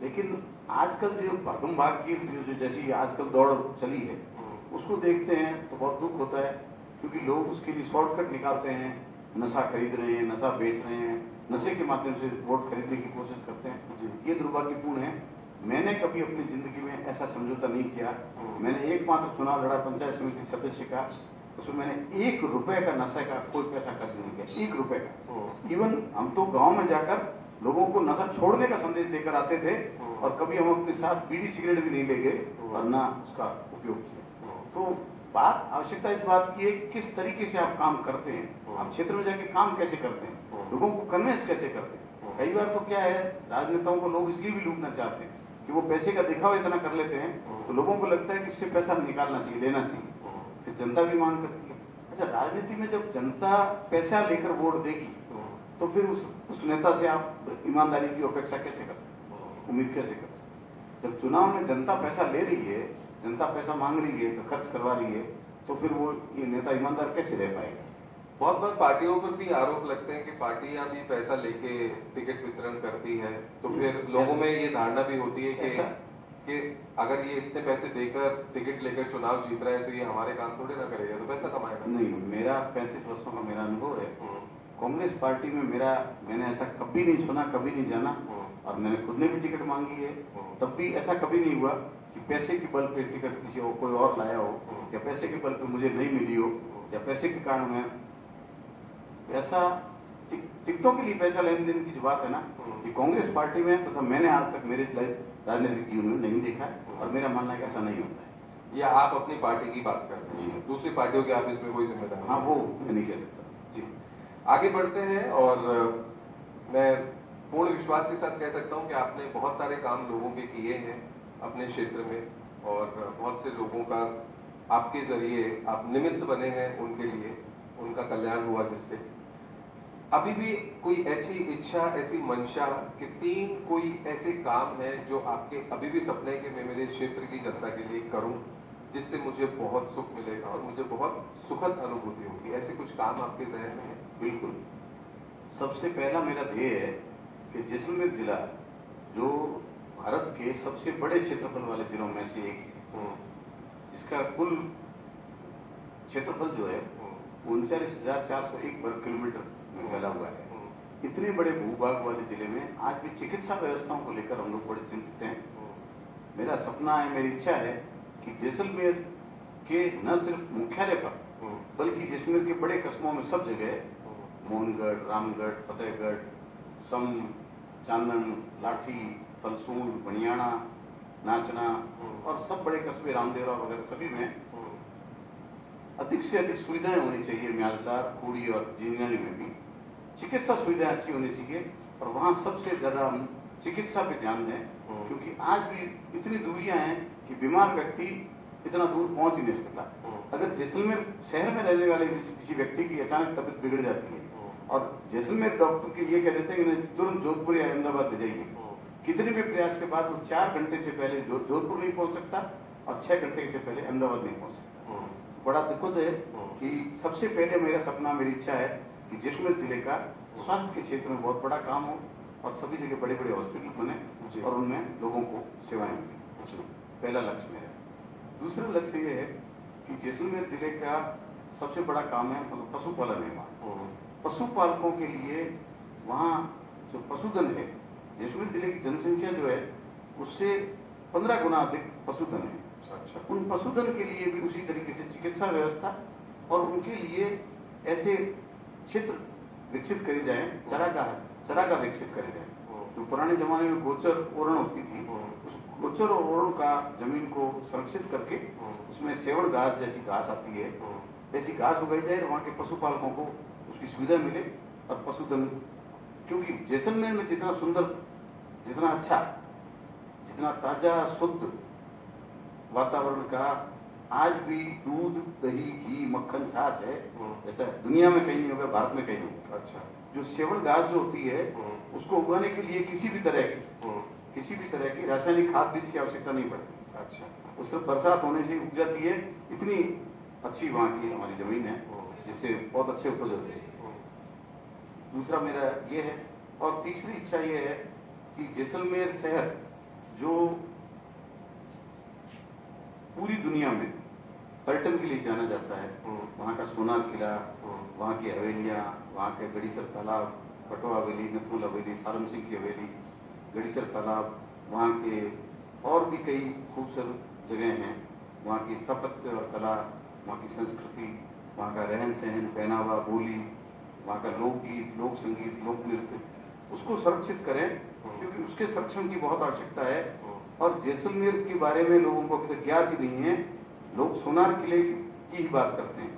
लेकिन आजकल जो भागम भाग की जो जैसी आजकल दौड़ चली है, उसको देखते हैं तो बहुत दुख होता है, क्योंकि लोग उसके लिए शॉर्टकट निकालते हैं, नशा खरीद रहे हैं, नशा बेच रहे हैं, नशे के माध्यम से वोट खरीदने की कोशिश करते हैं। ये दुर्भाग्यपूर्ण है। मैंने कभी अपनी जिंदगी में ऐसा समझौता नहीं किया। मैंने एकमात्र चुनाव लड़ा पंचायत समिति सदस्य का, उसमें मैंने 1 रुपए का नशे का कोई पैसा खर्च नहीं किया, 1 रुपए का। इवन हम तो गांव में जाकर लोगों को नशा छोड़ने का संदेश देकर आते थे और कभी हम अपने साथ बीड़ी सिगरेट भी नहीं ले गए और ना उसका उपयोग किया। तो बात आवश्यकता इस बात की है कि किस तरीके से आप काम करते हैं, आप क्षेत्र में जाके काम कैसे करते हैं, लोगों को कन्विंस कैसे करते हैं। कई बार तो क्या है, राजनेताओं को लोग इसलिए भी लूटना चाहते हैं कि वो पैसे का दिखावा इतना कर लेते हैं तो लोगों को लगता है कि इससे पैसा निकालना चाहिए, लेना चाहिए, फिर जनता भी मांग करती है। अच्छा, राजनीति में जब जनता पैसा लेकर वोट देगी तो फिर उस नेता से आप ईमानदारी की अपेक्षा कैसे कर सकते, उम्मीद कैसे कर सकते। जब चुनाव में जनता पैसा ले रही है, जनता पैसा मांग रही है, खर्च करवा रही है, तो फिर वो ये नेता ईमानदार कैसे रह पाएगा। बहुत बार पार्टियों पर भी आरोप लगते हैं कि पार्टियां भी पैसा लेके टिकट वितरण करती है, तो फिर लोगों में ये धारणा भी होती है कि अगर ये इतने पैसे देकर टिकट लेकर चुनाव जीत रहा है तो ये हमारे काम थोड़े ना करेगा, तो पैसा कमाएगा। नहीं, मेरा 35 वर्षों का मेरा अनुभव है, कांग्रेस पार्टी में मैंने ऐसा कभी नहीं सुना, कभी नहीं जाना, और मैंने खुद ने भी टिकट मांगी है, तब भी ऐसा कभी नहीं हुआ कि पैसे के बल पे टिकट किसी और कोई और लाया हो, या पैसे के बल पे मुझे नहीं मिली हो, या पैसे के कारण मैं ऐसा टिकटों के लिए पैसा लेन देन की जो बात है ना, कि कांग्रेस पार्टी में तथा मैंने आज तक मेरे राजनीतिक जीवन में नहीं देखा है, और मेरा मानना है कि ऐसा नहीं होता है। या आप अपनी पार्टी की बात करते हैं, दूसरी पार्टियों के आप इसमें कोई जिम्मेदार? हाँ, वो मैं नहीं कह सकता जी। आगे बढ़ते हैं, और मैं पूर्ण विश्वास के साथ कह सकता हूं कि आपने बहुत सारे काम लोगों के किए हैं अपने क्षेत्र में, और बहुत से लोगों का आपके जरिए आप निमित्त बने हैं उनके लिए, उनका कल्याण हुआ जिससे। अभी भी कोई ऐसी इच्छा, ऐसी मंशा कि 3 कोई ऐसे काम है जो आपके अभी भी सपने के मैं मेरे क्षेत्र की जनता के लिए करूं, जिससे मुझे बहुत सुख मिलेगा और मुझे बहुत सुखद अनुभूति होगी, ऐसे कुछ काम आपके जहन में है? बिल्कुल। सबसे पहला मेरा ध्येय है कि जैसलमेर जिला जो भारत के सबसे बड़े क्षेत्रफल वाले जिलों में से एक है, जिसका कुल क्षेत्रफल जो है 39,401 वर्ग किलोमीटर में फैला हुआ है, इतने बड़े भूभाग वाले जिले में आज भी चिकित्सा व्यवस्थाओं को लेकर हम लोग बड़े चिंतित हैं। मेरा सपना है, मेरी इच्छा है कि जैसलमेर के न सिर्फ मुख्यालय पर बल्कि जैसलमेर के बड़े कस्बों में सब जगह मोहनगढ़, रामगढ़, फतेहगढ़, सम, चांदन, लाठी, फलसूल, बनियाना, नाचना और सब बड़े कस्बे रामदेवरा वगैरह सभी में अधिक से अधिक सुविधाएं होनी चाहिए। म्याजदार, खूड़ी और जिंगनी में भी चिकित्सा सुविधाएं अच्छी होनी चाहिए, और वहाँ सबसे ज्यादा हम चिकित्सा पे ध्यान दें, क्योंकि आज भी इतनी दूरियां हैं कि बीमार व्यक्ति इतना दूर पहुंच ही नहीं सकता। अगर जैसलमेर शहर में रहने वाले किसी व्यक्ति की अचानक तबीयत बिगड़ जाती है और जैसलमेर डॉक्टर के ये कह देते हैं कि तुरंत जोधपुर या अहमदाबाद ले जाइए, कितने भी प्रयास के बाद वो 4 घंटे से पहले जोधपुर नहीं पहुंच सकता और 6 घंटे से पहले अहमदाबाद नहीं पहुंच सकता। बड़ा दुखद है कि सबसे पहले मेरा सपना, मेरी इच्छा है कि जैसलमेर जिले का स्वास्थ्य के क्षेत्र में बहुत बड़ा काम हो और सभी जगह बड़े बड़े हॉस्पिटल बने और उनमें लोगों को सेवाएं मिलें। पहला लक्ष्य मेरा। दूसरा लक्ष्य ये है कि जैसलमेर जिले का सबसे बड़ा काम है पशुपालन निर्माण। पशुपालकों के लिए वहाँ जो पशुधन है, जैसलमेर जिले की जनसंख्या जो है उससे 15 गुना अधिक पशुधन है। अच्छा। उन पशुधन के लिए भी उसी तरीके से चिकित्सा व्यवस्था और उनके लिए ऐसे क्षेत्र विकसित करे जाए, चरागाह विकसित करे जाए। जो पुराने जमाने में गोचर ओरण होती थी, उस गोचर और ओरण का जमीन को संरक्षित करके उसमें सेवड़ घास जैसी घास आती है, ऐसी घास उगाई जाए और वहाँ के पशुपालकों को उसकी सुविधा मिले और पशुधन। क्योंकि जैसलमेर में जितना सुंदर, जितना अच्छा, जितना ताजा शुद्ध वातावरण का आज भी दूध, दही, घी, मक्खन, छाछ है, ऐसा दुनिया में कहीं नहीं होगा, भारत में कहीं नहीं होगा। अच्छा। जो सेवड़ घास जो होती है उसको उगाने के लिए किसी भी तरह की रासायनिक खाद बीज की आवश्यकता नहीं पड़ती। अच्छा। उससे बरसात होने से उग जाती है। इतनी अच्छी वहाँ की हमारी जमीन है जिससे बहुत अच्छे उपज होते हैं। दूसरा मेरा ये है, और तीसरी इच्छा ये है कि जैसलमेर शहर जो पूरी दुनिया में पर्यटन के लिए जाना जाता है, वहाँ का सोनार किला, वहाँ की हवेलियाँ, वहाँ के गड़ीसर तालाब, पटवा हवेली, नथुल हवेली, सारम सिंह की हवेली, गड़ीसर तालाब, वहाँ के और भी कई खूबसूरत जगह हैं। वहाँ की स्थापत्य और कला, वहाँ की संस्कृति, वहाँ का रहन सहन, पहनावा, बोली, वहाँ का लोकगीत, लोक संगीत, लोक नृत्य, उसको संरक्षित करें, क्योंकि उसके संरक्षण की बहुत आवश्यकता है। और जैसलमेर के बारे में लोगों को अभी तक ज्ञात ही नहीं है लोग सोनार किले की ही बात करते हैं।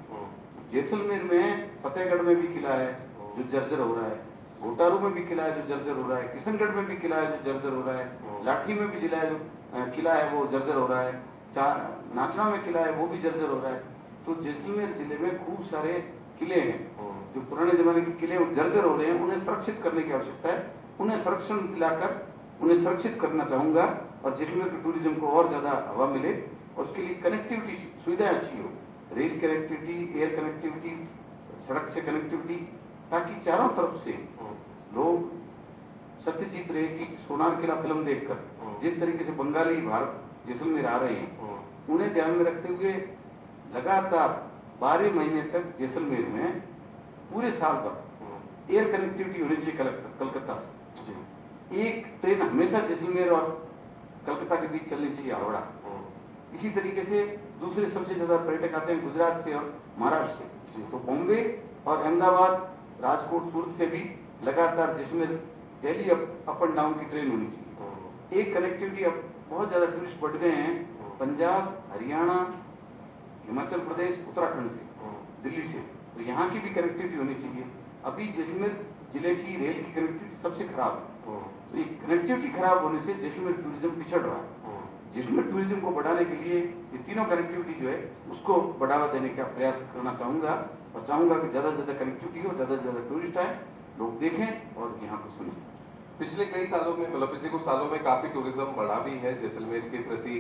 जैसलमेर में फतेहगढ़ में भी किला है जो जर्जर हो रहा है, घोटारू में भी किला है जो जर्जर हो रहा है, किशनगढ़ में भी किला है जो जर्जर हो रहा है, लाठी में भी किला है वो जर्जर हो रहा है, नाचना में किला है वो भी जर्जर हो रहा है। तो जैसलमेर जिले में खूब सारे किले हैं जो पुराने जमाने के किले जर्जर हो रहे हैं, उन्हें सुरक्षित करने की आवश्यकता है। उन्हें संरक्षण दिलाकर उन्हें सुरक्षित करना चाहूंगा और जैसलमेर के टूरिज्म को और ज्यादा हवा मिले और उसके लिए कनेक्टिविटी सुविधाएं अच्छी हो, रेल कनेक्टिविटी, एयर कनेक्टिविटी, सड़क से कनेक्टिविटी, ताकि चारों तरफ से लोग सत्यजीत रे की सोनार किला फिल्म देखकर जिस तरीके से बंगाली भारत जैसलमेर आ रहे हैं, उन्हें ध्यान में रखते हुए लगातार 12 महीने तक जैसलमेर में पूरे साल भर एयर कनेक्टिविटी होनी चाहिए कलकत्ता से। एक ट्रेन हमेशा जैसलमेर और कलकत्ता के बीच चलनी चाहिए, हावड़ा। इसी तरीके से दूसरे सबसे ज्यादा पर्यटक आते हैं गुजरात से और महाराष्ट्र से, तो बॉम्बे और अहमदाबाद, राजकोट, सूरत से भी लगातार Jaisalmer daily up and down की ट्रेन होनी चाहिए। एक कनेक्टिविटी, अब बहुत ज्यादा टूरिस्ट बढ़ गए हैं पंजाब, हरियाणा, हिमाचल प्रदेश, उत्तराखंड से, दिल्ली से, तो यहाँ की भी कनेक्टिविटी होनी चाहिए। अभी जैसलमेर जिले की रेल की कनेक्टिविटी सबसे खराब है, तो ये कनेक्टिविटी खराब होने से जैसलमेर टूरिज्म पिछड़ रहा है। जैसलमेर टूरिज्म को बढ़ाने के लिए ये तीनों कनेक्टिविटी जो है उसको बढ़ावा देने का प्रयास करना चाहूंगा और चाहूंगा कि ज्यादा से ज्यादा कनेक्टिविटी हो, ज्यादा से ज्यादा टूरिस्ट आए, लोग देखें और यहाँ को सुनें। पिछले कई सालों में, मतलब पिछले कुछ सालों में काफी टूरिज्म बढ़ा भी है, जैसलमेर के प्रति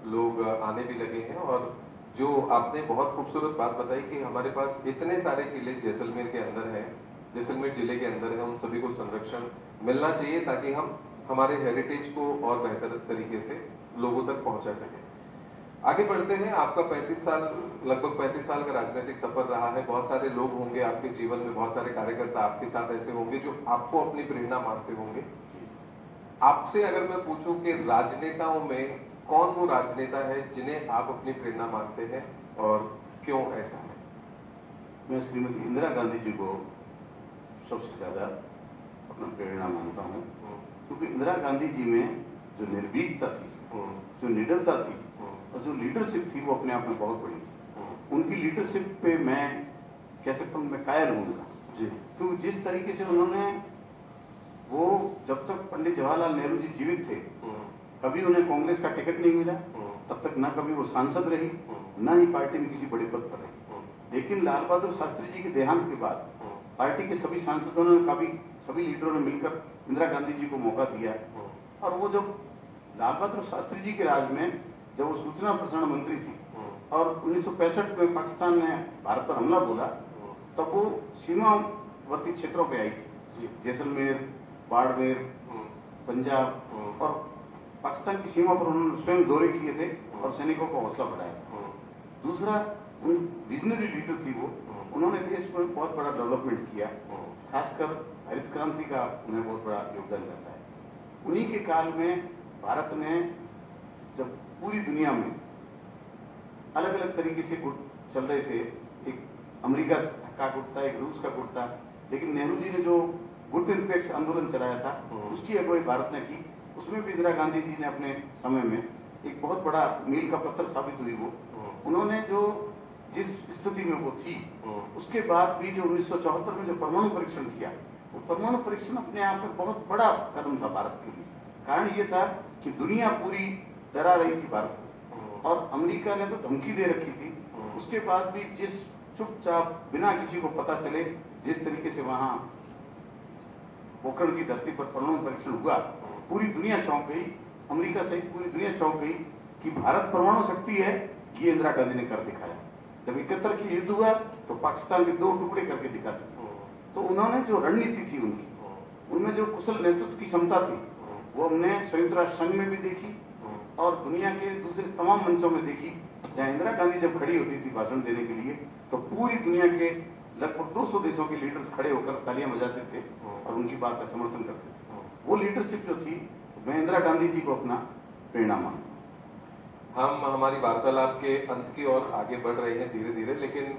लोग आने भी लगे हैं। और जो आपने बहुत खूबसूरत बात बताई कि हमारे पास इतने सारे किले जैसलमेर के अंदर हैं, जैसलमेर जिले के अंदर है, उन सभी को संरक्षण मिलना चाहिए ताकि हम हमारे हेरिटेज को और बेहतर तरीके से लोगों तक पहुंचा सके। आगे बढ़ते हैं। आपका 35 साल, लगभग 35 साल का राजनीतिक सफर रहा है। बहुत सारे लोग होंगे आपके जीवन में, बहुत सारे कार्यकर्ता आपके साथ ऐसे होंगे जो आपको अपनी प्रेरणा मानते होंगे। आपसे अगर मैं पूछूं कि राजनेताओं में कौन वो राजनेता है जिन्हें आप अपनी प्रेरणा मानते हैं और क्यों ऐसा है? मैं श्रीमती इंदिरा गांधी जी को सबसे ज्यादा अपना प्रेरणा मानता हूँ, क्योंकि इंदिरा गांधी जी में जो निर्भीकता थी, जो निडरता थी और जो लीडरशिप थी वो अपने आप में बहुत बड़ी थी। उनकी लीडरशिप पे मैं कह सकता हूँ, मैं कायल हूँ उनका जी। क्योंकि जिस तरीके से उन्होंने, वो जब तक पंडित जवाहरलाल नेहरू जी जीवित थे कभी उन्हें कांग्रेस का टिकट नहीं मिला, तब तक न कभी वो सांसद रही, न ही पार्टी में किसी बड़े पद पर रही। लेकिन लाल बहादुर शास्त्री जी के देहांत के बाद पार्टी के सभी सांसदों ने, सभी लीडरों ने मिलकर इंदिरा गांधी जी को मौका दिया। और वो जब लाल बहादुर शास्त्री जी के राज में, जब वो सूचना प्रसारण मंत्री थी और 1965 में पाकिस्तान ने भारत पर हमला बोला, तब वो सीमावर्ती क्षेत्रों पे आई थी, जैसलमेर, बाड़मेर, पंजाब और पाकिस्तान की सीमा पर उन्होंने स्वयं दौरे किए थे और सैनिकों को हौसला बढ़ाया। दूसरा, विजनरी लीडर थी वो, उन्होंने देश में बहुत बड़ा डेवलपमेंट किया, खासकर हरित क्रांति का उन्हें बहुत बड़ा योगदान रहता है। उन्हीं के काल में भारत ने, जब पूरी दुनिया में अलग अलग तरीके से गुट चल रहे थे, एक अमेरिका का गुट था, एक रूस का गुट था, लेकिन नेहरू जी ने जो गुट निरपेक्ष आंदोलन चलाया था उसकी अगुवाई भारत ने की। उसमें भी इंदिरा गांधी जी ने अपने समय में एक बहुत बड़ा मील का पत्थर साबित हुई वो। उन्होंने जो जिस स्थिति में वो थी, उसके बाद भी जो 1974 में जो परमाणु परीक्षण किया, वो परमाणु परीक्षण अपने आप में बहुत बड़ा कदम था भारत के लिए। कारण ये था कि दुनिया पूरी डरा रही थी भारत को और अमेरिका ने तो धमकी दे रखी थी। उसके बाद भी जिस चुपचाप बिना किसी को पता चले जिस तरीके से वहां पोखरण की धरती पर परमाणु परीक्षण हुआ, पूरी दुनिया चौंक गई, अमेरिका सहित पूरी दुनिया चौंक गई कि भारत परमाणु शक्ति है। ये इंदिरा गांधी ने कर दिखाया। जब 71 की युद्ध हुआ तो पाकिस्तान के 2 टुकड़े करके दिखा दिए। तो उन्होंने जो रणनीति थी उनकी, उनमें जो कुशल नेतृत्व की क्षमता थी, वो हमने संयुक्त राष्ट्र संघ में भी देखी और दुनिया के दूसरे तमाम मंचों में देखी। जहां इंदिरा गांधी जब खड़ी होती थी भाषण देने के लिए, तो पूरी दुनिया के लगभग 200 देशों के लीडर्स खड़े होकर तालियां बजाते थे और उनकी बात का समर्थन करते थे। वो लीडरशिप जो थी, मैं इंदिरा गांधी जी को अपना प्रेरणा मानता हूं। हम हमारी वार्तालाप के अंत की ओर आगे बढ़ रहे हैं धीरे धीरे, लेकिन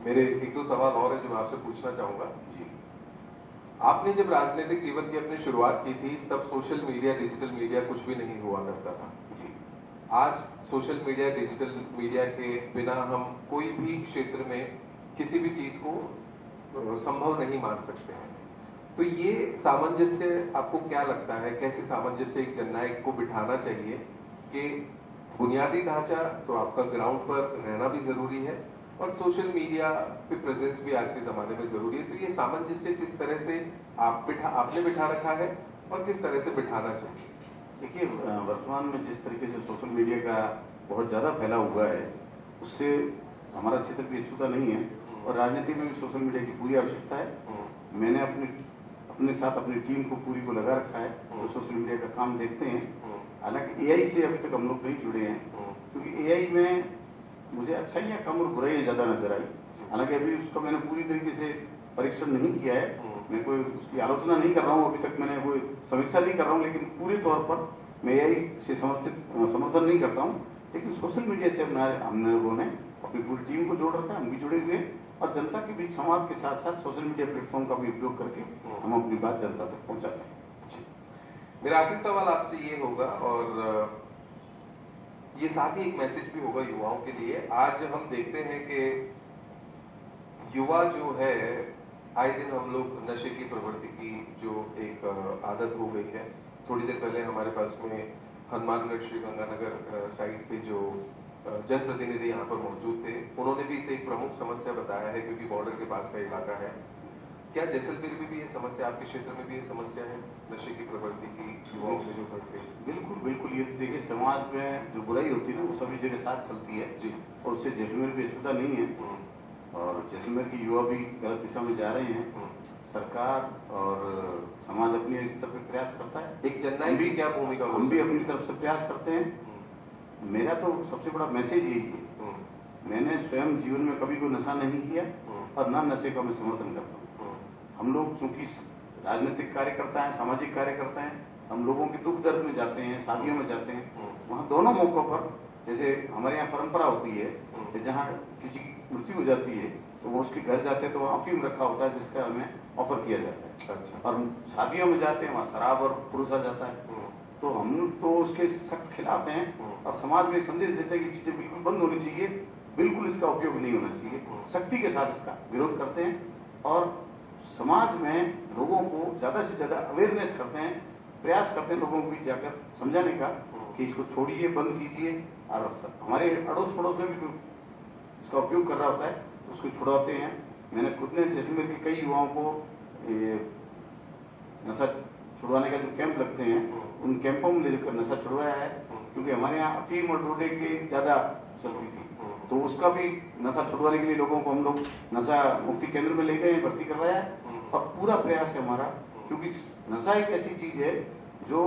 मेरे 1-2 सवाल और हैं जो मैं आपसे पूछना चाहूंगा। जी, आपने जब राजनीतिक जीवन की अपनी शुरुआत की थी, तब सोशल मीडिया, डिजिटल मीडिया कुछ भी नहीं हुआ करता था। जी, आज सोशल मीडिया, डिजिटल मीडिया के बिना हम कोई भी क्षेत्र में किसी भी चीज को संभव नहीं मान सकते हैं। तो ये सामंजस्य आपको क्या लगता है, कैसे सामंजस्य एक जननायक को बिठाना चाहिए कि बुनियादी ढांचा तो आपका ग्राउंड पर रहना भी जरूरी है और सोशल मीडिया पे प्रेजेंस भी आज के जमाने में जरूरी है। तो ये सामंजस्य किस तरह से आपने बिठा रखा है और किस तरह से बिठाना चाहिए? देखिए, वर्तमान में जिस तरीके से सोशल मीडिया का बहुत ज़्यादा फैला हुआ है, उससे हमारा क्षेत्र भी अछूता नहीं है और राजनीति में भी सोशल मीडिया की पूरी आवश्यकता है। मैंने अपने साथ अपनी टीम को पूरी को लगा रखा है, तो सोशल मीडिया का काम देखते हैं। हालांकि एआई से अभी तक हम लोग नहीं जुड़े हैं, क्योंकि एआई में मुझे अच्छाइयाँ कम और बुराइयाँ ज़्यादा नजर आई। हालांकि अभी उसका मैंने पूरी तरीके से परीक्षण नहीं किया है, मैं कोई उसकी आलोचना नहीं कर रहा हूँ, अभी तक मैंने कोई समीक्षा नहीं कर रहा हूँ, लेकिन पूरे तौर पर मैं एआई से समर्थन नहीं करता हूँ। लेकिन सोशल मीडिया से हम लोगों ने अपनी पूरी टीम को जोड़ रखा है, हम भी जुड़े हुए हैं और जनता के बीच संवाद के साथ साथ सोशल मीडिया प्लेटफॉर्म का भी उपयोग करके हम अपनी बात जनता तक पहुंचाते हैं। मेरा आखिरी सवाल आपसे ये होगा और ये साथ ही एक मैसेज भी होगा युवाओं के लिए। आज हम देखते हैं कि युवा जो है, आए दिन हम लोग नशे की प्रवृत्ति की जो एक आदत हो गई है। थोड़ी देर पहले हमारे पास में हनुमानगढ़ श्रीगंगानगर साइड के जो जनप्रतिनिधि यहाँ पर मौजूद थे, उन्होंने भी इसे एक प्रमुख समस्या बताया है, क्योंकि बॉर्डर के पास का इलाका है। क्या जैसलमेर में भी ये समस्या, आपके क्षेत्र में भी ये समस्या है नशे की प्रवृत्ति की युवाओं में जो बढ़ गई? बिल्कुल बिल्कुल, ये देखिए समाज में जो बुराई होती है ना, वो सभी जगह साथ चलती है जी, और उससे जैसलमेर भी अछूता नहीं है और जैसलमेर की युवा भी गलत दिशा में जा रहे हैं। सरकार और समाज अपने स्तर पर प्रयास करता है। एक जननायक की क्या भूमिका? हम भी अपनी तरफ से प्रयास करते हैं। मेरा तो सबसे बड़ा मैसेज यही है, मैंने स्वयं जीवन में कभी कोई नशा नहीं किया और न नशे का मैं समर्थन करता हूँ। हम लोग चूंकि राजनीतिक कार्यकर्ता हैं, सामाजिक कार्यकर्ता हैं, हम लोगों के दुख दर्द में जाते हैं, शादियों में जाते हैं, वहाँ दोनों मौकों पर, जैसे हमारे यहाँ परंपरा होती है कि जहाँ किसी की मृत्यु हो जाती है तो वो उसके घर जाते हैं तो वहाँ अफीम रखा होता है जिसका हमें ऑफर किया जाता है। अच्छा। और शादियों में जाते हैं, वहाँ शराब और पुरुष आ जाता है। तो हम तो उसके सख्त खिलाफ हैं और समाज में संदेश देते हैं कि चीजें बिल्कुल बंद होनी चाहिए, बिल्कुल इसका उपयोग नहीं होना चाहिए। सख्ती के साथ इसका विरोध करते हैं और समाज में लोगों को ज्यादा से ज्यादा अवेयरनेस करते हैं, प्रयास करते हैं लोगों को भी जाकर समझाने का कि इसको छोड़िए, बंद कीजिए। और हमारे अड़ोस पड़ोस में भी कोई इसका उपयोग कर रहा होता है तो उसको छुड़ाते हैं। मैंने खुद ने जैसलमेर के कई युवाओं को नशा छुड़वाने का जो कैंप लगते हैं उन कैंपों में लेकर नशा छुड़वाया है, क्योंकि हमारे यहाँ अफीम और डोडे की ज्यादा चलती थी, तो उसका भी नशा छुड़वाने के लिए लोगों को हम लोग नशा मुक्ति केंद्र में ले गए, भर्ती करवाया है और पूरा प्रयास है हमारा। क्योंकि नशा एक ऐसी चीज है जो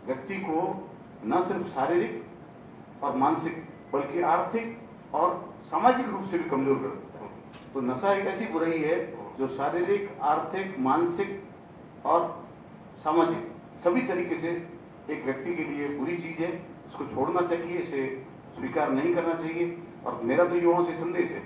व्यक्ति को न सिर्फ शारीरिक और मानसिक बल्कि आर्थिक और सामाजिक रूप से भी कमजोर कर देता है। तो नशा एक ऐसी बुराई है जो शारीरिक, आर्थिक, मानसिक और सामाजिक सभी तरीके से एक व्यक्ति के लिए बुरी चीज है। इसको छोड़ना चाहिए, इसे स्वीकार नहीं करना चाहिए। और मेरा तो युवाओं से संदेश है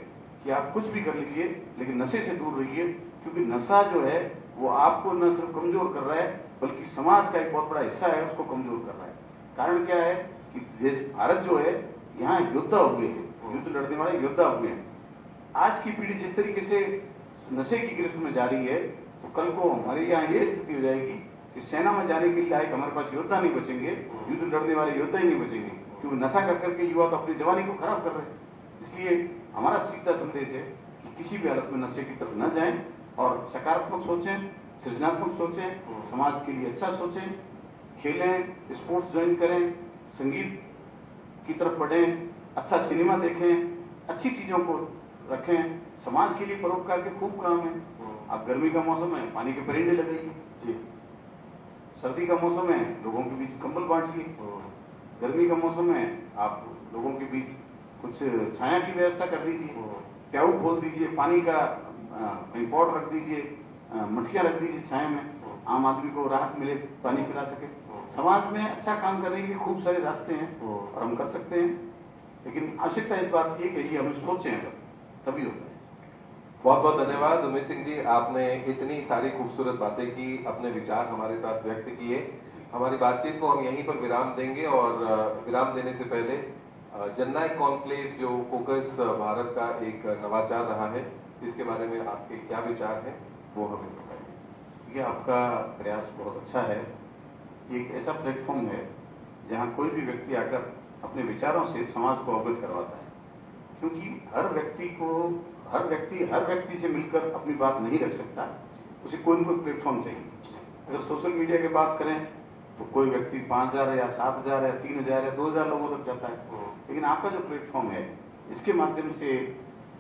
कि आप कुछ भी कर लीजिए लेकिन नशे से दूर रहिए, क्योंकि नशा जो है वो आपको न सिर्फ कमजोर कर रहा है बल्कि समाज का एक बहुत बड़ा हिस्सा है उसको कमजोर कर रहा है। कारण क्या है कि देश भारत जो है यहाँ योद्धा हुए हैं, युद्ध लड़ने वाले योद्धा हुए हैं। आज की पीढ़ी जिस तरीके से नशे की गिरफ्त में जा रही है तो कल को हमारे यहाँ ये स्थिति हो जाएगी कि सेना में जाने के लिए हमारे पास योद्धा नहीं बचेंगे, युद्ध लड़ने वाले योद्धा ही नहीं बचेंगे, क्योंकि नशा कर करके युवा तो अपनी जवानी को खराब कर रहे हैं। इसलिए हमारा सीधा संदेश है कि किसी भी हालत में नशे की तरफ न जाएं और सकारात्मक सोचें, सृजनात्मक सोचें, समाज के लिए अच्छा सोचें, खेलें, स्पोर्ट्स ज्वाइन करें, संगीत की तरफ बढ़ें, अच्छा सिनेमा देखें, अच्छी चीजों को रखें। समाज के लिए परोपकार के खूब काम है। अब गर्मी का मौसम है, पानी के परिंदे लगाइए जी। सर्दी का मौसम है, लोगों के बीच कंबल बांटिए। गर्मी का मौसम है, आप लोगों के बीच कुछ छाया की व्यवस्था कर दीजिए, प्याऊ खोल दीजिए, पानी का कहीं पॉट रख दीजिए, मटकियां रख दीजिए छाया में, आम आदमी को राहत मिले, पानी पिला सके। समाज में अच्छा काम करने के लिए खूब सारे रास्ते हैं और हम कर सकते हैं, लेकिन आवश्यकता इस बात की है कि हमें सोचें तभी होता है। बहुत बहुत धन्यवाद उमेश सिंह जी, आपने इतनी सारी खूबसूरत बातें की, अपने विचार हमारे साथ व्यक्त किए। हमारी बातचीत को हम यहीं पर विराम देंगे और विराम देने से पहले जननायक कॉन्क्लेव जो फोकस भारत का एक नवाचार रहा है, इसके बारे में आपके क्या विचार हैं वो हमें बताइए। ये आपका प्रयास बहुत अच्छा है। ये एक ऐसा प्लेटफॉर्म है जहाँ कोई भी व्यक्ति आकर अपने विचारों से समाज को अवगत करवाता है, क्योंकि हर व्यक्ति से मिलकर अपनी बात नहीं रख सकता, उसे कोई न कोई प्लेटफॉर्म चाहिए। अगर सोशल मीडिया की बात करें तो कोई व्यक्ति 5,000 या 7,000 या 3,000 या 2,000 लोगों तक जाता है, लेकिन आपका जो प्लेटफॉर्म है इसके माध्यम से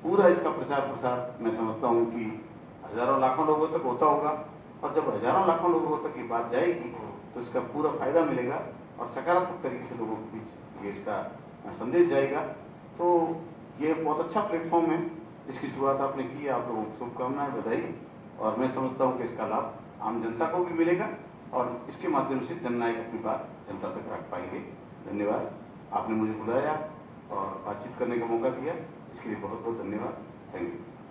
पूरा इसका प्रचार प्रसार मैं समझता हूँ कि हजारों लाखों लोगों तक होता होगा, और जब हजारों लाखों लोगों तक ये बात जाएगी तो इसका पूरा फायदा मिलेगा और सकारात्मक तरीके से लोगों के बीच ये इसका संदेश जाएगा। तो ये बहुत अच्छा प्लेटफॉर्म है, इसकी शुरुआत आपने की है, आप लोगों को शुभकामनाएं, बधाई। और मैं समझता हूँ कि इसका लाभ आम जनता को भी मिलेगा और इसके माध्यम से जननायक अपनी बात जनता तक रख पाएंगे। धन्यवाद, आपने मुझे बुलाया और बातचीत करने का मौका दिया, इसके लिए बहुत बहुत धन्यवाद। Thank you.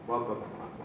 बहुत बहुत धन्यवाद सर।